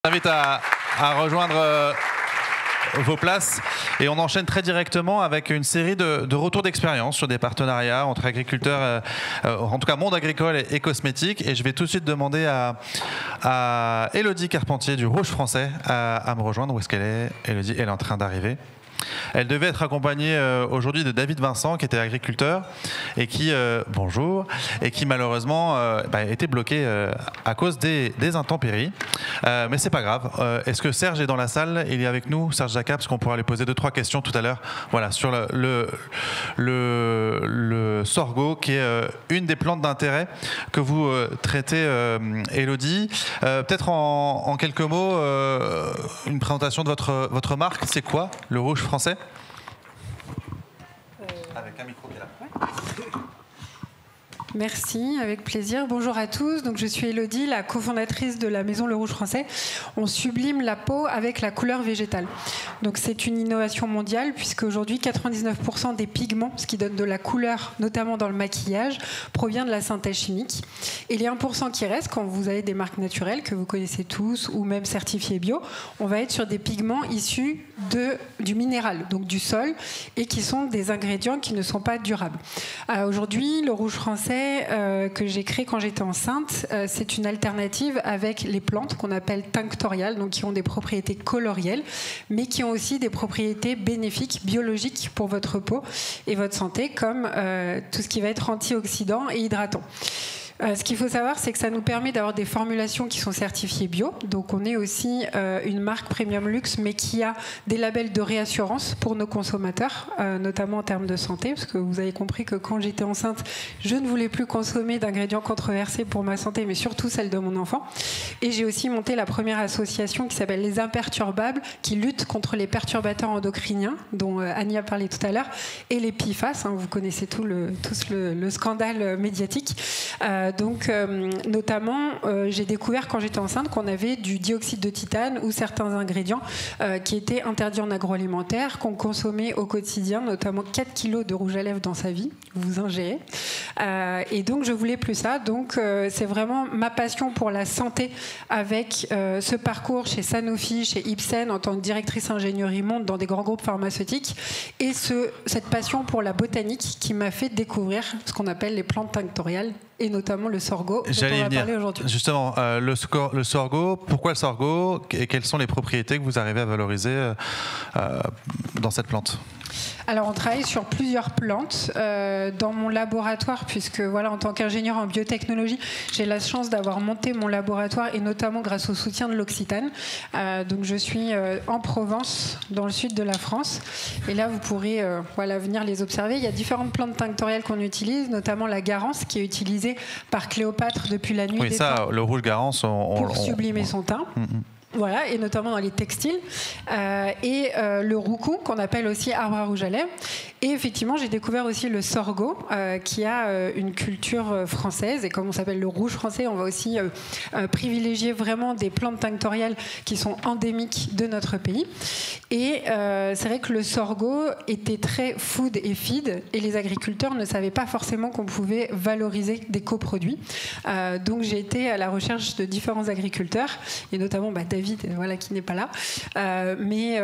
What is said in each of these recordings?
J'invite à rejoindre vos places et on enchaîne très directement avec une série de retours d'expérience sur des partenariats entre agriculteurs, en tout cas monde agricole et cosmétique. Et je vais tout de suite demander à Élodie Carpentier du Rouge Français à me rejoindre. Où est-ce qu'elle est, Élodie? Elle est en train d'arriver. Elle devait être accompagnée aujourd'hui de David Vincent, qui était agriculteur et qui, bonjour, et qui malheureusement était bloqué à cause des intempéries. Mais c'est pas grave. Est-ce que Serge est dans la salle? Il est avec nous, Serge Jacob, parce qu'on pourra lui poser 2-3 questions tout à l'heure. Voilà, sur le sorgho, qui est une des plantes d'intérêt que vous traitez, Élodie. Peut-être en quelques mots, une présentation de votre marque. C'est quoi le Rouge Français? Avec un micro qui est là. Merci, avec plaisir. Bonjour à tous. Donc, je suis Élodie, la cofondatrice de la maison Le Rouge Français. On sublime la peau avec la couleur végétale. Donc, c'est une innovation mondiale puisque aujourd'hui, 99% des pigments, ce qui donne de la couleur, notamment dans le maquillage, provient de la synthèse chimique. Et les 1% qui restent, quand vous avez des marques naturelles que vous connaissez tous ou même certifiées bio, on va être sur des pigments issus du minéral, donc du sol, et qui sont des ingrédients qui ne sont pas durables. Aujourd'hui, le Rouge Français que j'ai créé quand j'étais enceinte, c'est une alternative avec les plantes qu'on appelle tinctoriales, donc qui ont des propriétés colorielles, mais qui ont aussi des propriétés bénéfiques, biologiques pour votre peau et votre santé, comme tout ce qui va être antioxydant et hydratant. Ce qu'il faut savoir, c'est que ça nous permet d'avoir des formulations qui sont certifiées bio. Donc on est aussi une marque premium luxe, mais qui a des labels de réassurance pour nos consommateurs, notamment en termes de santé, parce que vous avez compris que quand j'étais enceinte, je ne voulais plus consommer d'ingrédients controversés pour ma santé, mais surtout celle de mon enfant. Et j'ai aussi monté la première association qui s'appelle Les Imperturbables, qui lutte contre les perturbateurs endocriniens, dont Annie a parlé tout à l'heure, et les PFAS. Vous connaissez tous le scandale médiatique. Donc, notamment, j'ai découvert quand j'étais enceinte qu'on avait du dioxyde de titane ou certains ingrédients qui étaient interdits en agroalimentaire, qu'on consommait au quotidien, notamment 4 kilos de rouge à lèvres dans sa vie, vous ingérez. Et donc, je voulais plus ça. Donc, c'est vraiment ma passion pour la santé avec ce parcours chez Sanofi, chez Ipsen, en tant que directrice ingénierie monde dans des grands groupes pharmaceutiques, et cette passion pour la botanique qui m'a fait découvrir ce qu'on appelle les plantes tinctoriales, et notamment le sorgho dont on va parler aujourd'hui. Justement, le sorgho, pourquoi le sorgho et quelles sont les propriétés que vous arrivez à valoriser dans cette plante? Alors, on travaille sur plusieurs plantes dans mon laboratoire, puisque voilà, en tant qu'ingénieur en biotechnologie, j'ai la chance d'avoir monté mon laboratoire et notamment grâce au soutien de l'Occitane. Donc, je suis en Provence, dans le sud de la France. Et là, vous pourrez venir les observer. Il y a différentes plantes tinctoriales qu'on utilise, notamment la garance, qui est utilisée par Cléopâtre depuis la nuit des temps. Le rouge garance, pour sublimer son teint. Voilà, et notamment dans les textiles. Et le roucou, qu'on appelle aussi arbre à rouge à lèvres. Et effectivement, j'ai découvert aussi le sorgho, qui a une culture française. Et comme on s'appelle le Rouge Français, on va aussi privilégier vraiment des plantes tinctoriales qui sont endémiques de notre pays. Et c'est vrai que le sorgho était très food et feed, et les agriculteurs ne savaient pas forcément qu'on pouvait valoriser des coproduits. Donc j'ai été à la recherche de différents agriculteurs, et notamment David, qui n'est pas là. Mais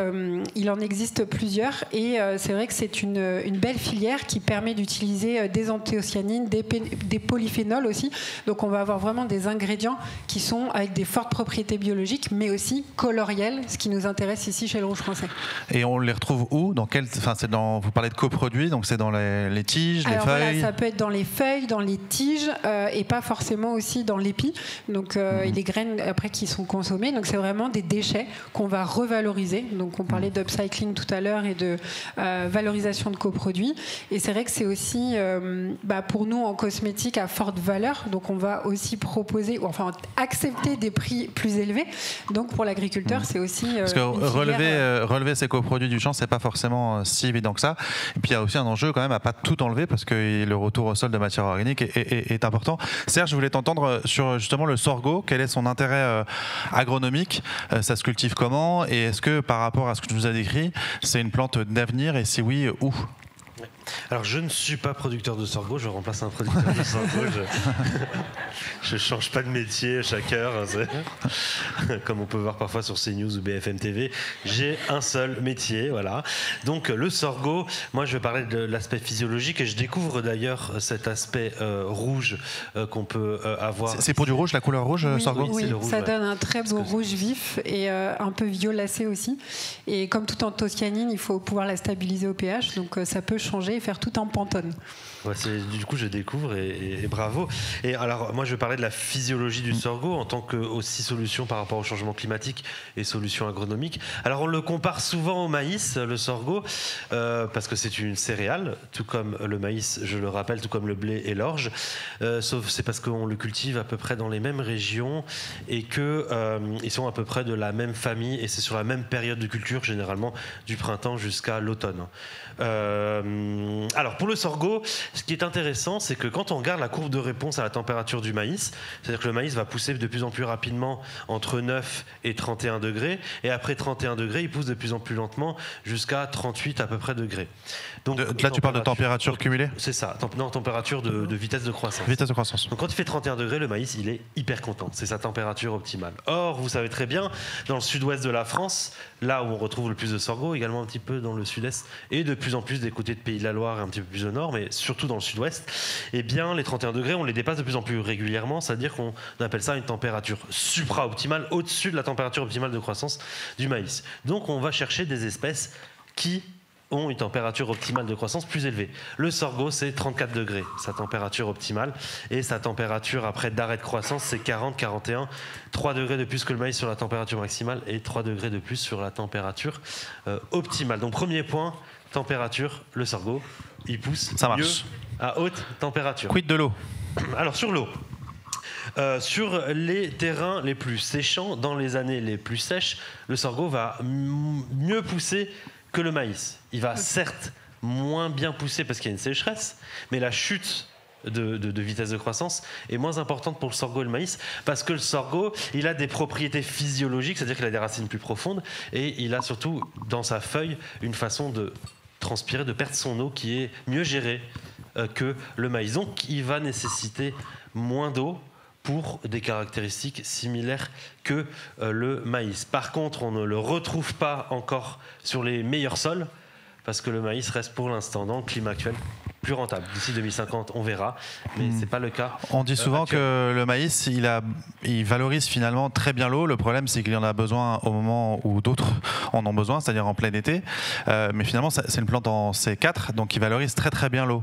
il en existe plusieurs, et c'est vrai que c'est une belle filière qui permet d'utiliser des anthocyanines, des polyphénols aussi. Donc on va avoir vraiment des ingrédients qui sont avec des fortes propriétés biologiques, mais aussi colorielles, ce qui nous intéresse ici chez le Rouge Français. Et on les retrouve où? Vous parlez de coproduits, donc c'est dans les tiges, les feuilles? Ça peut être dans les feuilles, dans les tiges, et pas forcément aussi dans l'épi. Donc et les graines après qui sont consommées. Donc c'est vraiment des déchets qu'on va revaloriser. Donc on parlait d'upcycling tout à l'heure et de valorisation de coproduits. Et c'est vrai que c'est aussi pour nous en cosmétique à forte valeur. Donc on va aussi proposer, accepter des prix plus élevés. Donc pour l'agriculteur, c'est aussi parce que relever ces coproduits du champ, c'est pas forcément si évident que ça. Et puis il y a aussi un enjeu quand même à pas tout enlever, parce que le retour au sol de matière organique est important. Serge, je voulais t'entendre sur justement le sorgho. Quel est son intérêt agronomique? Ça se cultive comment? Et est-ce que par rapport à ce que tu nous as décrit, c'est une plante d'avenir? Et si oui, où? Alors, je ne suis pas producteur de sorgho, je remplace un producteur de sorgho. Je ne change pas de métier chaque heure, comme on peut voir parfois sur CNews ou BFM TV. J'ai un seul métier, voilà. Donc, le sorgho, moi, je vais parler de l'aspect physiologique et je découvre d'ailleurs cet aspect rouge qu'on peut avoir. C'est pour du rouge, la couleur rouge, sorgho? Oui, le rouge, ça donne un très beau rouge vif et un peu violacé aussi. Et comme tout en toscanine, il faut pouvoir la stabiliser au pH, donc ça peut changer et faire tout en pantone. Ouais, du coup, je découvre et bravo. Et alors, moi, je parlais de la physiologie du sorgho en tant que aussi solution par rapport au changement climatique et solution agronomique. Alors, on le compare souvent au maïs, le sorgho, parce que c'est une céréale, tout comme le maïs, je le rappelle, tout comme le blé et l'orge. Sauf c'est parce qu'on le cultive à peu près dans les mêmes régions et qu'ils sont à peu près de la même famille et c'est sur la même période de culture, généralement du printemps jusqu'à l'automne. Alors, pour le sorgho, ce qui est intéressant, c'est que quand on regarde la courbe de réponse à la température du maïs, c'est-à-dire que le maïs va pousser de plus en plus rapidement entre 9 et 31 degrés, et après 31 degrés, il pousse de plus en plus lentement jusqu'à 38 à peu près degrés. Donc, là, tu parles de température cumulée? C'est ça, non, température de vitesse de croissance. Vitesse de croissance. Donc quand il fait 31 degrés, le maïs, il est hyper content. C'est sa température optimale. Or, vous savez très bien, dans le sud-ouest de la France, là où on retrouve le plus de sorgho, également un petit peu dans le sud-est, et de plus en plus des côtés de Pays de la Loire et un petit peu plus au nord, mais surtout dans le sud-ouest, eh bien, les 31 degrés, on les dépasse de plus en plus régulièrement, c'est-à-dire qu'on appelle ça une température supra-optimale, au-dessus de la température optimale de croissance du maïs. Donc on va chercher des espèces qui ont une température optimale de croissance plus élevée. Le sorgho, c'est 34 degrés, sa température optimale, et sa température après d'arrêt de croissance, c'est 40, 41, 3 degrés de plus que le maïs sur la température maximale et 3 degrés de plus sur la température optimale. Donc premier point, température, le sorgho, il pousse mieux à haute température. Quid de l'eau? Alors sur l'eau, sur les terrains les plus séchants, dans les années les plus sèches, le sorgho va mieux pousser que le maïs. Il va certes moins bien pousser parce qu'il y a une sécheresse, mais la chute de vitesse de croissance est moins importante pour le sorgho et le maïs parce que le sorgho, il a des propriétés physiologiques, c'est-à-dire qu'il a des racines plus profondes et il a surtout dans sa feuille une façon de transpirer, de perdre son eau qui est mieux gérée que le maïs. Donc il va nécessiter moins d'eau pour des caractéristiques similaires que le maïs. Par contre, on ne le retrouve pas encore sur les meilleurs sols, parce que le maïs reste pour l'instant, dans le climat actuel, plus rentable. D'ici 2050, on verra, mais ce n'est pas le cas. On dit souvent que le maïs, il valorise finalement très bien l'eau. Le problème, c'est qu'il en a besoin au moment où d'autres en ont besoin, c'est-à-dire en plein été. Mais finalement, c'est une plante en C4, donc il valorise très très bien l'eau.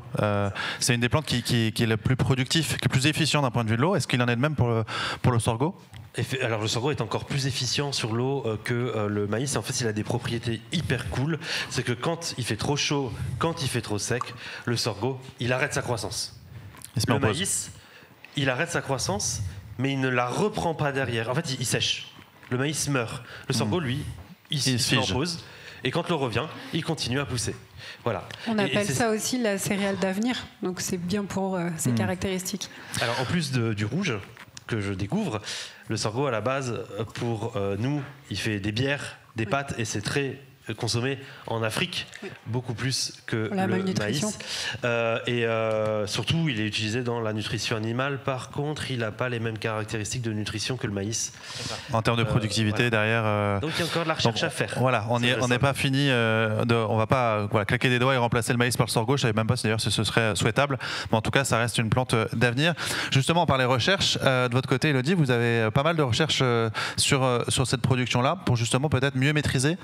C'est une des plantes qui est le plus productif, qui est plus efficient d'un point de vue de l'eau. Est-ce qu'il en est de même pour le sorgho ? Alors le sorgho est encore plus efficient sur l'eau que le maïs. En fait, il a des propriétés hyper cool. C'est que quand il fait trop chaud, quand il fait trop sec, le sorgho, il arrête sa croissance. Le maïs, il arrête sa croissance, mais il ne la reprend pas derrière. En fait, il sèche. Le maïs meurt. Le sorgho, lui, il se met en pause. Et quand l'eau revient, il continue à pousser. Voilà. On appelle ça aussi la céréale d'avenir. Donc c'est bien pour ses caractéristiques. Alors en plus du rouge que je découvre, le sorgho à la base, pour nous, il fait des bières, des pâtes et c'est très consommé en Afrique, beaucoup plus que le maïs. Et surtout, il est utilisé dans la nutrition animale. Par contre, il n'a pas les mêmes caractéristiques de nutrition que le maïs. En termes de productivité, derrière... Donc il y a encore de la recherche à faire. Voilà, on n'est pas fini. On ne va pas claquer des doigts et remplacer le maïs par le sorgho. Je ne savais même pas d'ailleurs si ce serait souhaitable. Mais en tout cas, ça reste une plante d'avenir. Justement, par les recherches, de votre côté, Elodie, vous avez pas mal de recherches sur cette production-là pour justement peut-être mieux maîtriser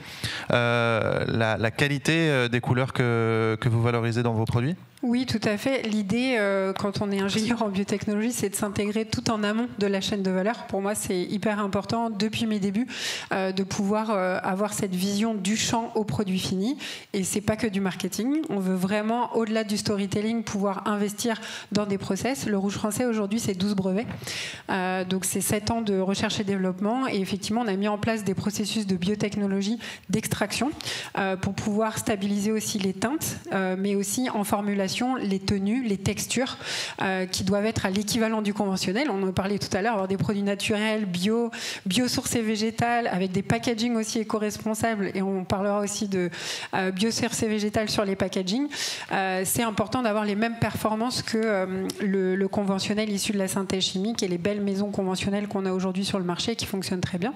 la qualité des couleurs que vous valorisez dans vos produits ? Oui, tout à fait. L'idée, quand on est ingénieur en biotechnologie, c'est de s'intégrer tout en amont de la chaîne de valeur. Pour moi, c'est hyper important, depuis mes débuts, de pouvoir avoir cette vision du champ au produit fini. Et c'est pas que du marketing. On veut vraiment, au-delà du storytelling, pouvoir investir dans des process. Le Rouge français, aujourd'hui, c'est 12 brevets. Donc, c'est 7 ans de recherche et développement. Et effectivement, on a mis en place des processus de biotechnologie, d'extraction, formulation pour pouvoir stabiliser aussi les teintes, mais aussi en formulation les tenues, les textures qui doivent être à l'équivalent du conventionnel. On en parlait tout à l'heure, avoir des produits naturels, biosourcés végétales, avec des packaging aussi éco-responsables, et on parlera aussi de biosourcés végétales sur les packaging. C'est important d'avoir les mêmes performances que le conventionnel issu de la synthèse chimique et les belles maisons conventionnelles qu'on a aujourd'hui sur le marché qui fonctionnent très bien.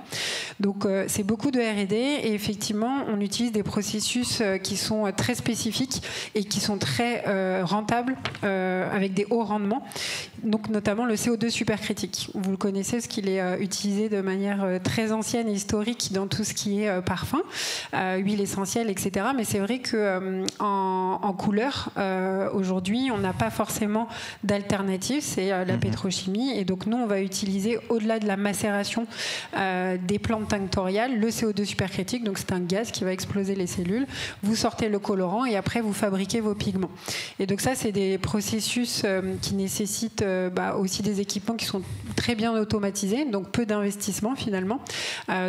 Donc c'est beaucoup de R&D, et effectivement on utilise des processus qui sont très spécifiques et qui sont très rentables avec des hauts rendements, donc notamment le CO2 supercritique. Vous le connaissez parce qu'il est utilisé de manière très ancienne et historique dans tout ce qui est parfum, huile essentielle, etc. Mais c'est vrai qu'en couleur, aujourd'hui, on n'a pas forcément d'alternative, c'est la pétrochimie. Et donc nous, on va utiliser, au-delà de la macération des plantes tinctoriales, le CO2 supercritique. Donc c'est un gaz qui va exploser les cellules. Vous sortez le colorant et après, vous fabriquez vos pigments. Et donc ça, c'est des processus qui nécessitent aussi des équipements qui sont très bien automatisés, donc peu d'investissement finalement.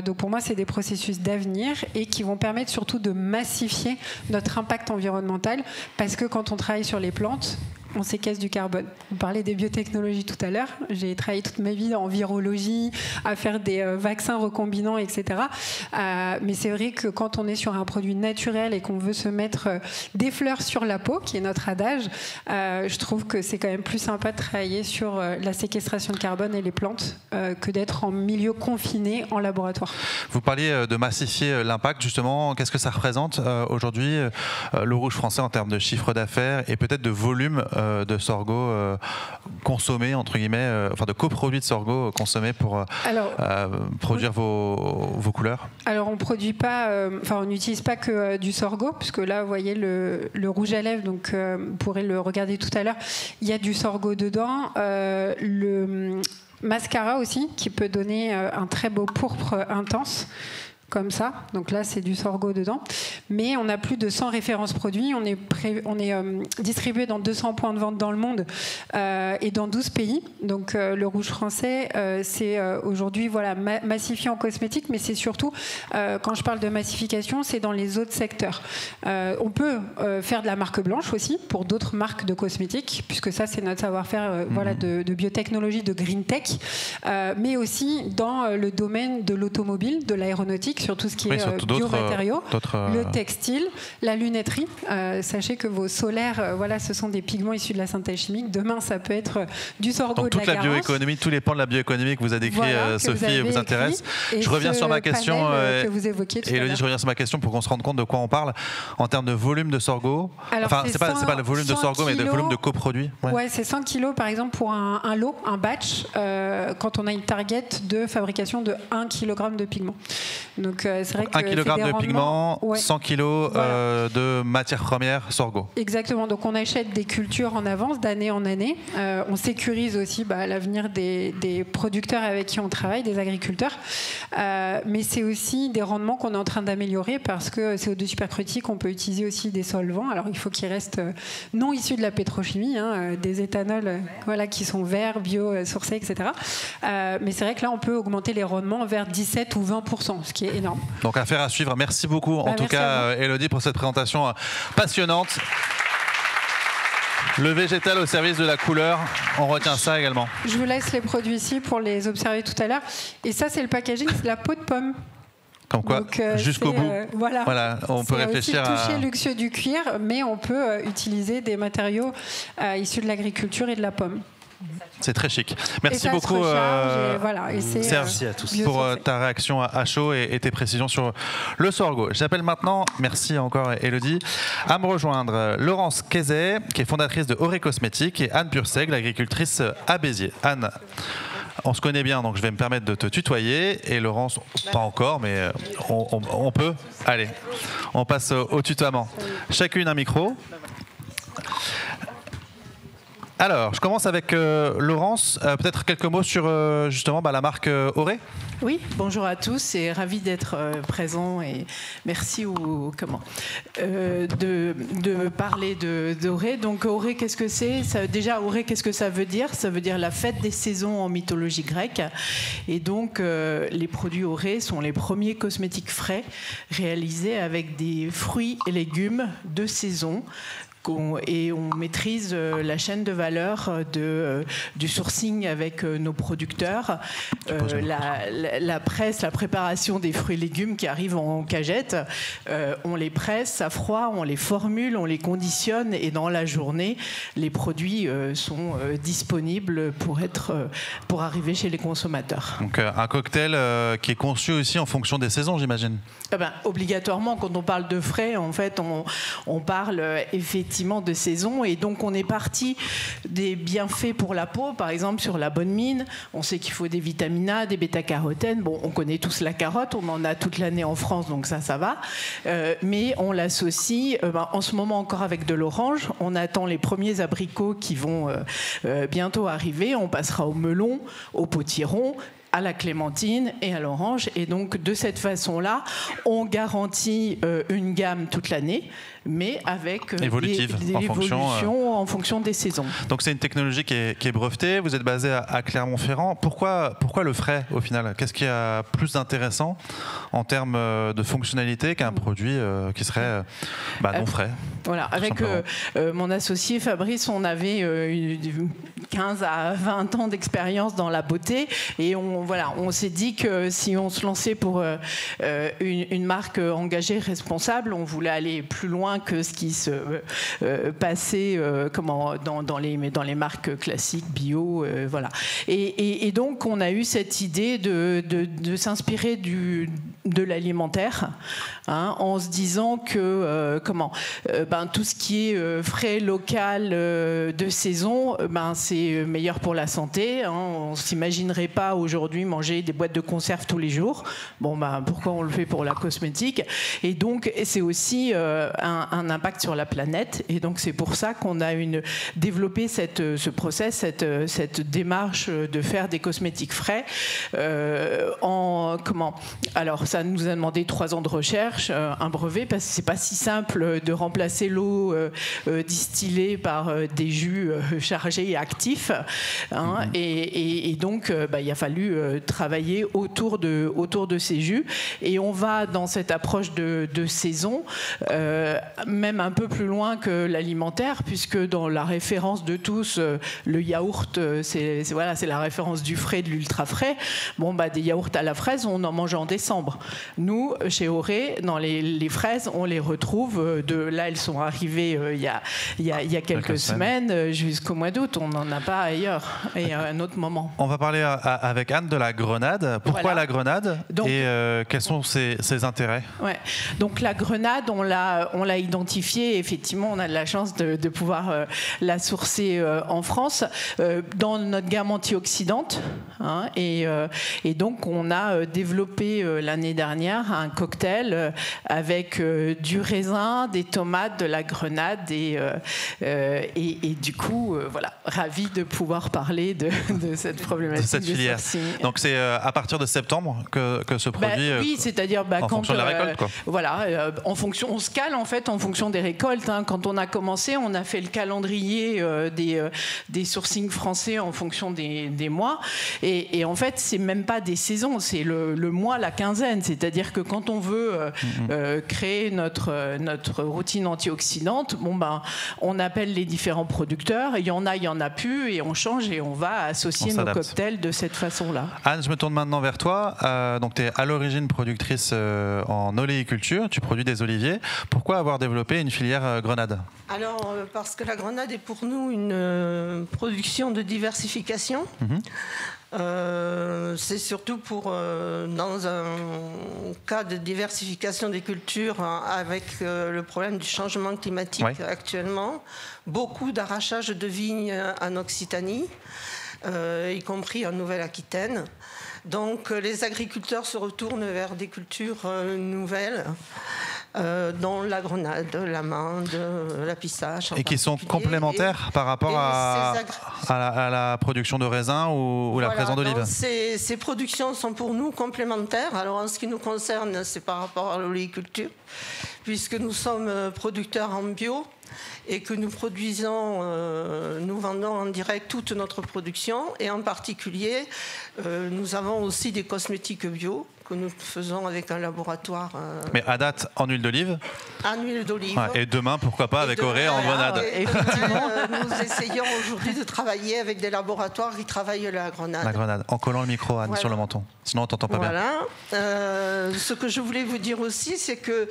Donc pour moi, c'est des processus d'avenir et qui vont permettre surtout de massifier notre impact environnemental, parce que quand on travaille sur les plantes, on séquestre du carbone. Vous parlez des biotechnologies tout à l'heure. J'ai travaillé toute ma vie en virologie, à faire des vaccins recombinants, etc. Mais c'est vrai que quand on est sur un produit naturel et qu'on veut se mettre des fleurs sur la peau, qui est notre adage, je trouve que c'est quand même plus sympa de travailler sur la séquestration de carbone et les plantes que d'être en milieu confiné en laboratoire. Vous parliez de massifier l'impact, justement. Qu'est-ce que ça représente aujourd'hui, le rouge français, en termes de chiffre d'affaires et peut-être de volume de sorgho consommés, entre guillemets, enfin de coproduits de sorgho consommés pour produire vos couleurs? Alors on produit pas, on n'utilise pas que du sorgho, puisque là vous voyez le rouge à lèvres, donc vous pourrez le regarder tout à l'heure, il y a du sorgho dedans, le mascara aussi qui peut donner un très beau pourpre intense, comme ça, donc là c'est du sorgho dedans, mais on a plus de 100 références produits, on est distribué dans 200 points de vente dans le monde et dans 12 pays, donc le rouge français c'est aujourd'hui massifié en cosmétique, mais c'est surtout, quand je parle de massification, c'est dans les autres secteurs. On peut faire de la marque blanche aussi pour d'autres marques de cosmétiques, puisque ça c'est notre savoir-faire de biotechnologie, de green tech, mais aussi dans le domaine de l'automobile, de l'aéronautique, sur tout ce qui est biomatériaux, le textile, la lunetterie. Sachez que vos solaires, ce sont des pigments issus de la synthèse chimique. Demain, ça peut être du sorgho, de la garance. Toute la bioéconomie, tous les pans de la bioéconomie que vous a décrit Sophie vous intéressent. Je reviens sur ma question, que vous évoquiez tout à l'heure. Élodie, je reviens sur ma question pour qu'on se rende compte de quoi on parle en termes de volume de sorgho. Enfin, c'est pas le volume de sorgho, mais le volume de coproduits. Ouais, c'est 100 kilos par exemple pour un lot, un batch, quand on a une target de fabrication de 1 kg de pigment. Donc c'est vrai que 1 kg de pigment, 100 kg de matière première sorgho. Exactement, donc on achète des cultures en avance, d'année en année. On sécurise aussi l'avenir des producteurs avec qui on travaille, des agriculteurs. Mais c'est aussi des rendements qu'on est en train d'améliorer, parce que CO2 supercritique, on peut utiliser aussi des solvants. Alors il faut qu'ils restent non issus de la pétrochimie, des éthanols qui sont verts, biosourcés, etc. Mais c'est vrai que là, on peut augmenter les rendements vers 17 ou 20%, ce qui est énorme. Donc affaire à suivre. Merci beaucoup en tout cas Élodie pour cette présentation passionnante. Le végétal au service de la couleur, on retient ça également. Je vous laisse les produits ici pour les observer tout à l'heure. Et ça, c'est le packaging, c'est la peau de pomme. Comme quoi, jusqu'au bout, on peut réfléchir à... toucher luxueux du cuir, mais on peut utiliser des matériaux issus de l'agriculture et de la pomme. C'est très chic. Merci beaucoup Serge pour ta réaction à chaud et tes précisions sur le sorgho. J'appelle maintenant, merci encore Élodie, à me rejoindre Laurence Kézet, qui est fondatrice de Auré Cosmétiques, et Anne Purseg, l'agricultrice à Béziers. Anne, on se connaît bien, donc je vais me permettre de te tutoyer, et Laurence, pas encore, mais on peut. Allez, on passe au tutoiement. Chacune un micro. Alors, je commence avec Laurence. Peut-être quelques mots sur justement la marque Auré. Oui, bonjour à tous et ravi d'être présent et merci de parler d'Auré. Donc Auré, qu'est-ce que c'est ? Déjà, Auré, qu'est-ce que ça veut dire ? Ça veut dire la fête des saisons en mythologie grecque. Et donc, les produits Auré sont les premiers cosmétiques frais réalisés avec des fruits et légumes de saison. Et on maîtrise la chaîne de valeur du sourcing avec nos producteurs, la presse, la préparation des fruits et légumes qui arrivent en cagette. On les presse à froid, on les formule, on les conditionne et dans la journée, les produits sont disponibles pour arriver chez les consommateurs. Donc un cocktail qui est conçu aussi en fonction des saisons, j'imagine. Obligatoirement, quand on parle de frais, en fait, on parle effectivement de saison et donc on est parti des bienfaits pour la peau, par exemple sur la bonne mine. On sait qu'il faut des vitamines A, des bêta-carotènes. Bon, on connaît tous la carotte, on en a toute l'année en France, donc ça va. Mais on l'associe en ce moment encore avec de l'orange. On attend les premiers abricots qui vont bientôt arriver. On passera au melon, au potiron, à la clémentine et à l'orange. Et donc, de cette façon-là, on garantit une gamme toute l'année, mais avec des évolutions en fonction des saisons. Donc, c'est une technologie qui est brevetée. Vous êtes basé à Clermont-Ferrand. Pourquoi le frais, au final ? Qu'est-ce qui est plus intéressant en termes de fonctionnalité qu'un produit qui serait non frais ? Voilà, avec mon associé Fabrice, on avait 15 à 20 ans d'expérience dans la beauté et on s'est dit que si on se lançait pour une marque engagée, responsable, on voulait aller plus loin que ce qui se passait dans les marques classiques, bio, voilà. Et donc on a eu cette idée de s'inspirer de l'alimentaire, en se disant que tout ce qui est frais, local, de saison, c'est meilleur pour la santé. On ne s'imaginerait pas aujourd'hui manger des boîtes de conserve tous les jours. Pourquoi on le fait pour la cosmétique ? Et donc, c'est aussi un impact sur la planète. Et donc, c'est pour ça qu'on a développé ce process, cette démarche de faire des cosmétiques frais. Alors, ça nous a demandé 3 ans de recherche, un brevet, parce que c'est pas si simple de remplacer l'eau distillée par des jus chargés et actifs. Et donc, il a fallu travailler autour de ces jus. Et on va dans cette approche de saison, même un peu plus loin que l'alimentaire, puisque dans la référence de tous, le yaourt, c'est la référence du frais, de l'ultra frais. Des yaourts à la fraise, on en mange en décembre. Nous, chez Auré, dans les fraises, on les retrouve. Là, elles sont arrivées il y a quelques semaines jusqu'au mois d'août. On n'en a pas ailleurs et à un autre moment. On va parler avec Anne de la grenade. Pourquoi la grenade et quels sont ses intérêts ? Donc la grenade, on l'a identifiée. Effectivement, on a de la chance de pouvoir la sourcer en France dans notre gamme antioxydante. Et donc, on a développé l'année dernière un cocktail avec du raisin, des tomates, de la grenade et du coup, ravi de pouvoir parler de cette problématique. De cette filière. Donc, c'est à partir de septembre que ce produit. Oui, c'est-à-dire en fonction de la récolte, quoi. On se cale en fait en fonction des récoltes. Quand on a commencé, on a fait le calendrier des sourcings français en fonction des mois. Et en fait, c'est même pas des saisons, c'est le mois, la quinzaine. C'est-à-dire que quand on veut créer notre routine antioxydante, on appelle les différents producteurs. Il y en a plus, et on change et on va associer nos cocktails de cette façon-là. Anne, je me tourne maintenant vers toi. Donc, tu es à l'origine productrice en oléiculture. Tu produis des oliviers. Pourquoi avoir développé une filière grenade ? Alors, parce que la grenade est pour nous une production de diversification. C'est surtout dans un cas de diversification des cultures avec le problème du changement climatique actuellement, beaucoup d'arrachage de vignes en Occitanie, y compris en Nouvelle-Aquitaine. Donc les agriculteurs se retournent vers des cultures nouvelles dont la grenade, l'amande, la pistache. Et qui sont complémentaires par rapport à la production de raisin ou la présence d'olive. Ces productions sont pour nous complémentaires. Alors en ce qui nous concerne, c'est par rapport à l'oléiculture, puisque nous sommes producteurs en bio et que nous produisons, nous vendons en direct toute notre production, et en particulier, nous avons aussi des cosmétiques bio que nous faisons avec un laboratoire. Mais à date, en huile d'olive. En huile d'olive. Ouais, et demain, pourquoi pas, avec Auré en grenade. Effectivement, nous essayons aujourd'hui de travailler avec des laboratoires qui travaillent la grenade. La grenade, en collant le micro, Anne, sur le menton. Sinon, on t'entend pas bien. Ce que je voulais vous dire aussi, c'est que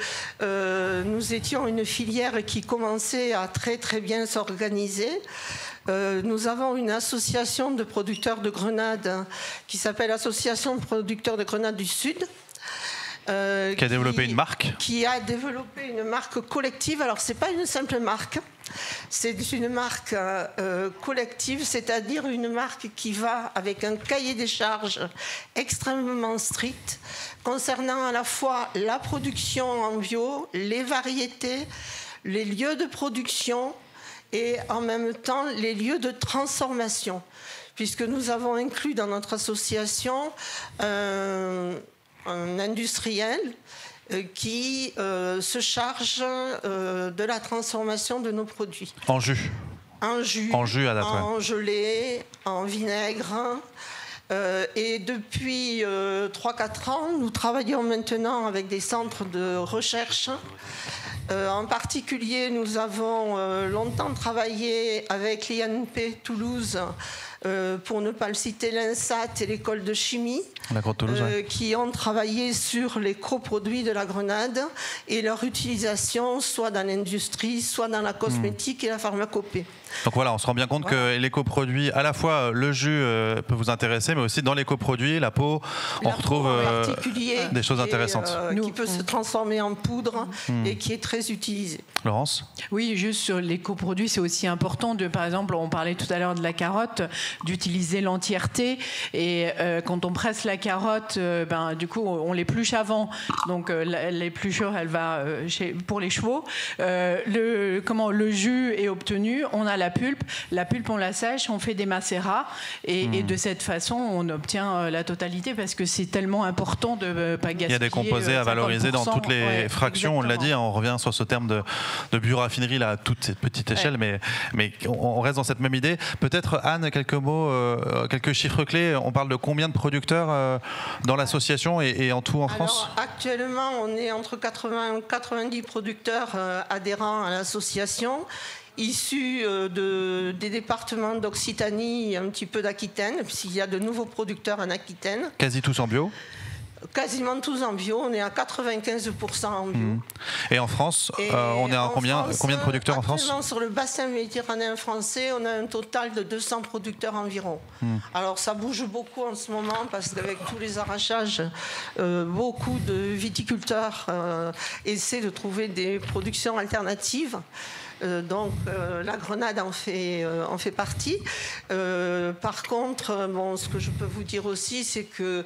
nous étions une filière qui commençait à très très bien s'organiser. Nous avons une association de producteurs de grenades qui s'appelle Association de producteurs de grenades du Sud. Qui a développé une marque. Qui a développé une marque collective. Alors, ce n'est pas une simple marque. C'est une marque collective, c'est-à-dire une marque qui va avec un cahier des charges extrêmement strict concernant à la fois la production en bio, les variétés, les lieux de production et en même temps les lieux de transformation, puisque nous avons inclus dans notre association un industriel qui se charge de la transformation de nos produits. En jus. En jus, à date, en gelée, en vinaigre. Et depuis 3-4 ans, nous travaillons maintenant avec des centres de recherche. En particulier, nous avons longtemps travaillé avec l'INP Toulouse, pour ne pas le citer, l'INSAT et l'école de chimie, Toulouse, qui ont travaillé sur les coproduits de la grenade et leur utilisation soit dans l'industrie, soit dans la cosmétique et la pharmacopée. Donc voilà, on se rend bien compte que les coproduits, à la fois le jus peut vous intéresser, mais aussi dans les coproduits, la peau, on retrouve des choses intéressantes. Qui peut se transformer en poudre et qui est très utilisée. Laurence ? Oui, juste sur les coproduits, c'est aussi important par exemple, on parlait tout à l'heure de la carotte, d'utiliser l'entièreté. Et quand on presse la carotte, du coup, on l'épluche avant. Donc l'épluchure, elle va pour les chevaux. Le jus est obtenu, on a la pulpe, on la sèche, on fait des macérats et de cette façon on obtient la totalité, parce que c'est tellement important de ne pas gaspiller. Il y a des composés à valoriser dans toutes les fractions, exactement. On l'a dit, on revient sur ce terme de bioraffinerie là, à toute cette petite échelle, mais on reste dans cette même idée. Peut-être Anne, quelques mots, quelques chiffres clés. On parle de combien de producteurs dans l'association et en tout en France ? Actuellement, on est entre 80 et 90 producteurs adhérents à l'association, issus des départements d'Occitanie et un petit peu d'Aquitaine, puisqu'il y a de nouveaux producteurs en Aquitaine. Quasi tous en bio ? Quasiment tous en bio, on est à 95% en bio. Et en France, on est à combien de producteurs en France ? Sur le bassin méditerranéen français, on a un total de 200 producteurs environ. Alors ça bouge beaucoup en ce moment, parce qu'avec tous les arrachages, beaucoup de viticulteurs essaient de trouver des productions alternatives. Donc la grenade en fait partie. Par contre, ce que je peux vous dire aussi, c'est que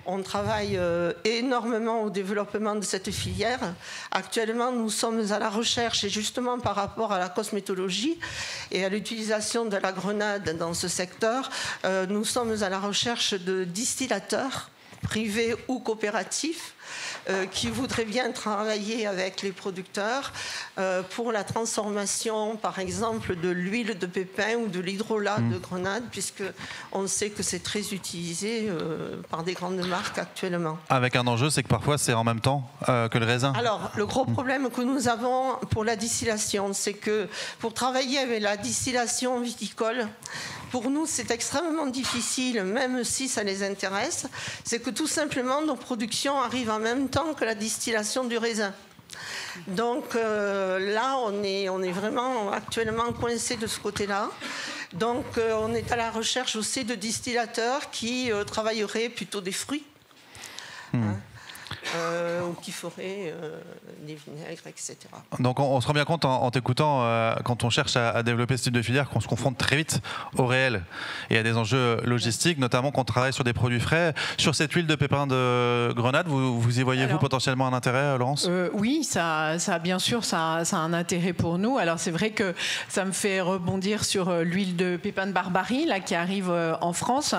on travaille énormément au développement de cette filière. Actuellement, nous sommes à la recherche, et justement par rapport à la cosmétologie et à l'utilisation de la grenade dans ce secteur, nous sommes à la recherche de distillateurs privés ou coopératifs qui voudraient bien travailler avec les producteurs pour la transformation, par exemple, de l'huile de pépin ou de l'hydrolat de grenade, puisqu'on sait que c'est très utilisé par des grandes marques actuellement. Avec un enjeu, c'est que parfois c'est en même temps que le raisin. Alors, le gros problème que nous avons pour la distillation, c'est que pour travailler avec la distillation viticole, pour nous, c'est extrêmement difficile, même si ça les intéresse. C'est que tout simplement, nos productions arrivent en même temps que la distillation du raisin. Donc là, on est vraiment actuellement coincé de ce côté-là. Donc on est à la recherche aussi de distillateurs qui travailleraient plutôt des fruits. ou qui ferait des vinaigres, etc. Donc on se rend bien compte en t'écoutant, quand on cherche à développer ce type de filière, qu'on se confronte très vite au réel et à des enjeux logistiques, notamment quand on travaille sur des produits frais. Sur cette huile de pépins de grenade, vous y voyez-vous potentiellement un intérêt, Laurence ? Oui, ça bien sûr, ça a un intérêt pour nous. Alors c'est vrai que ça me fait rebondir sur l'huile de pépins de barbarie là, qui arrive en France.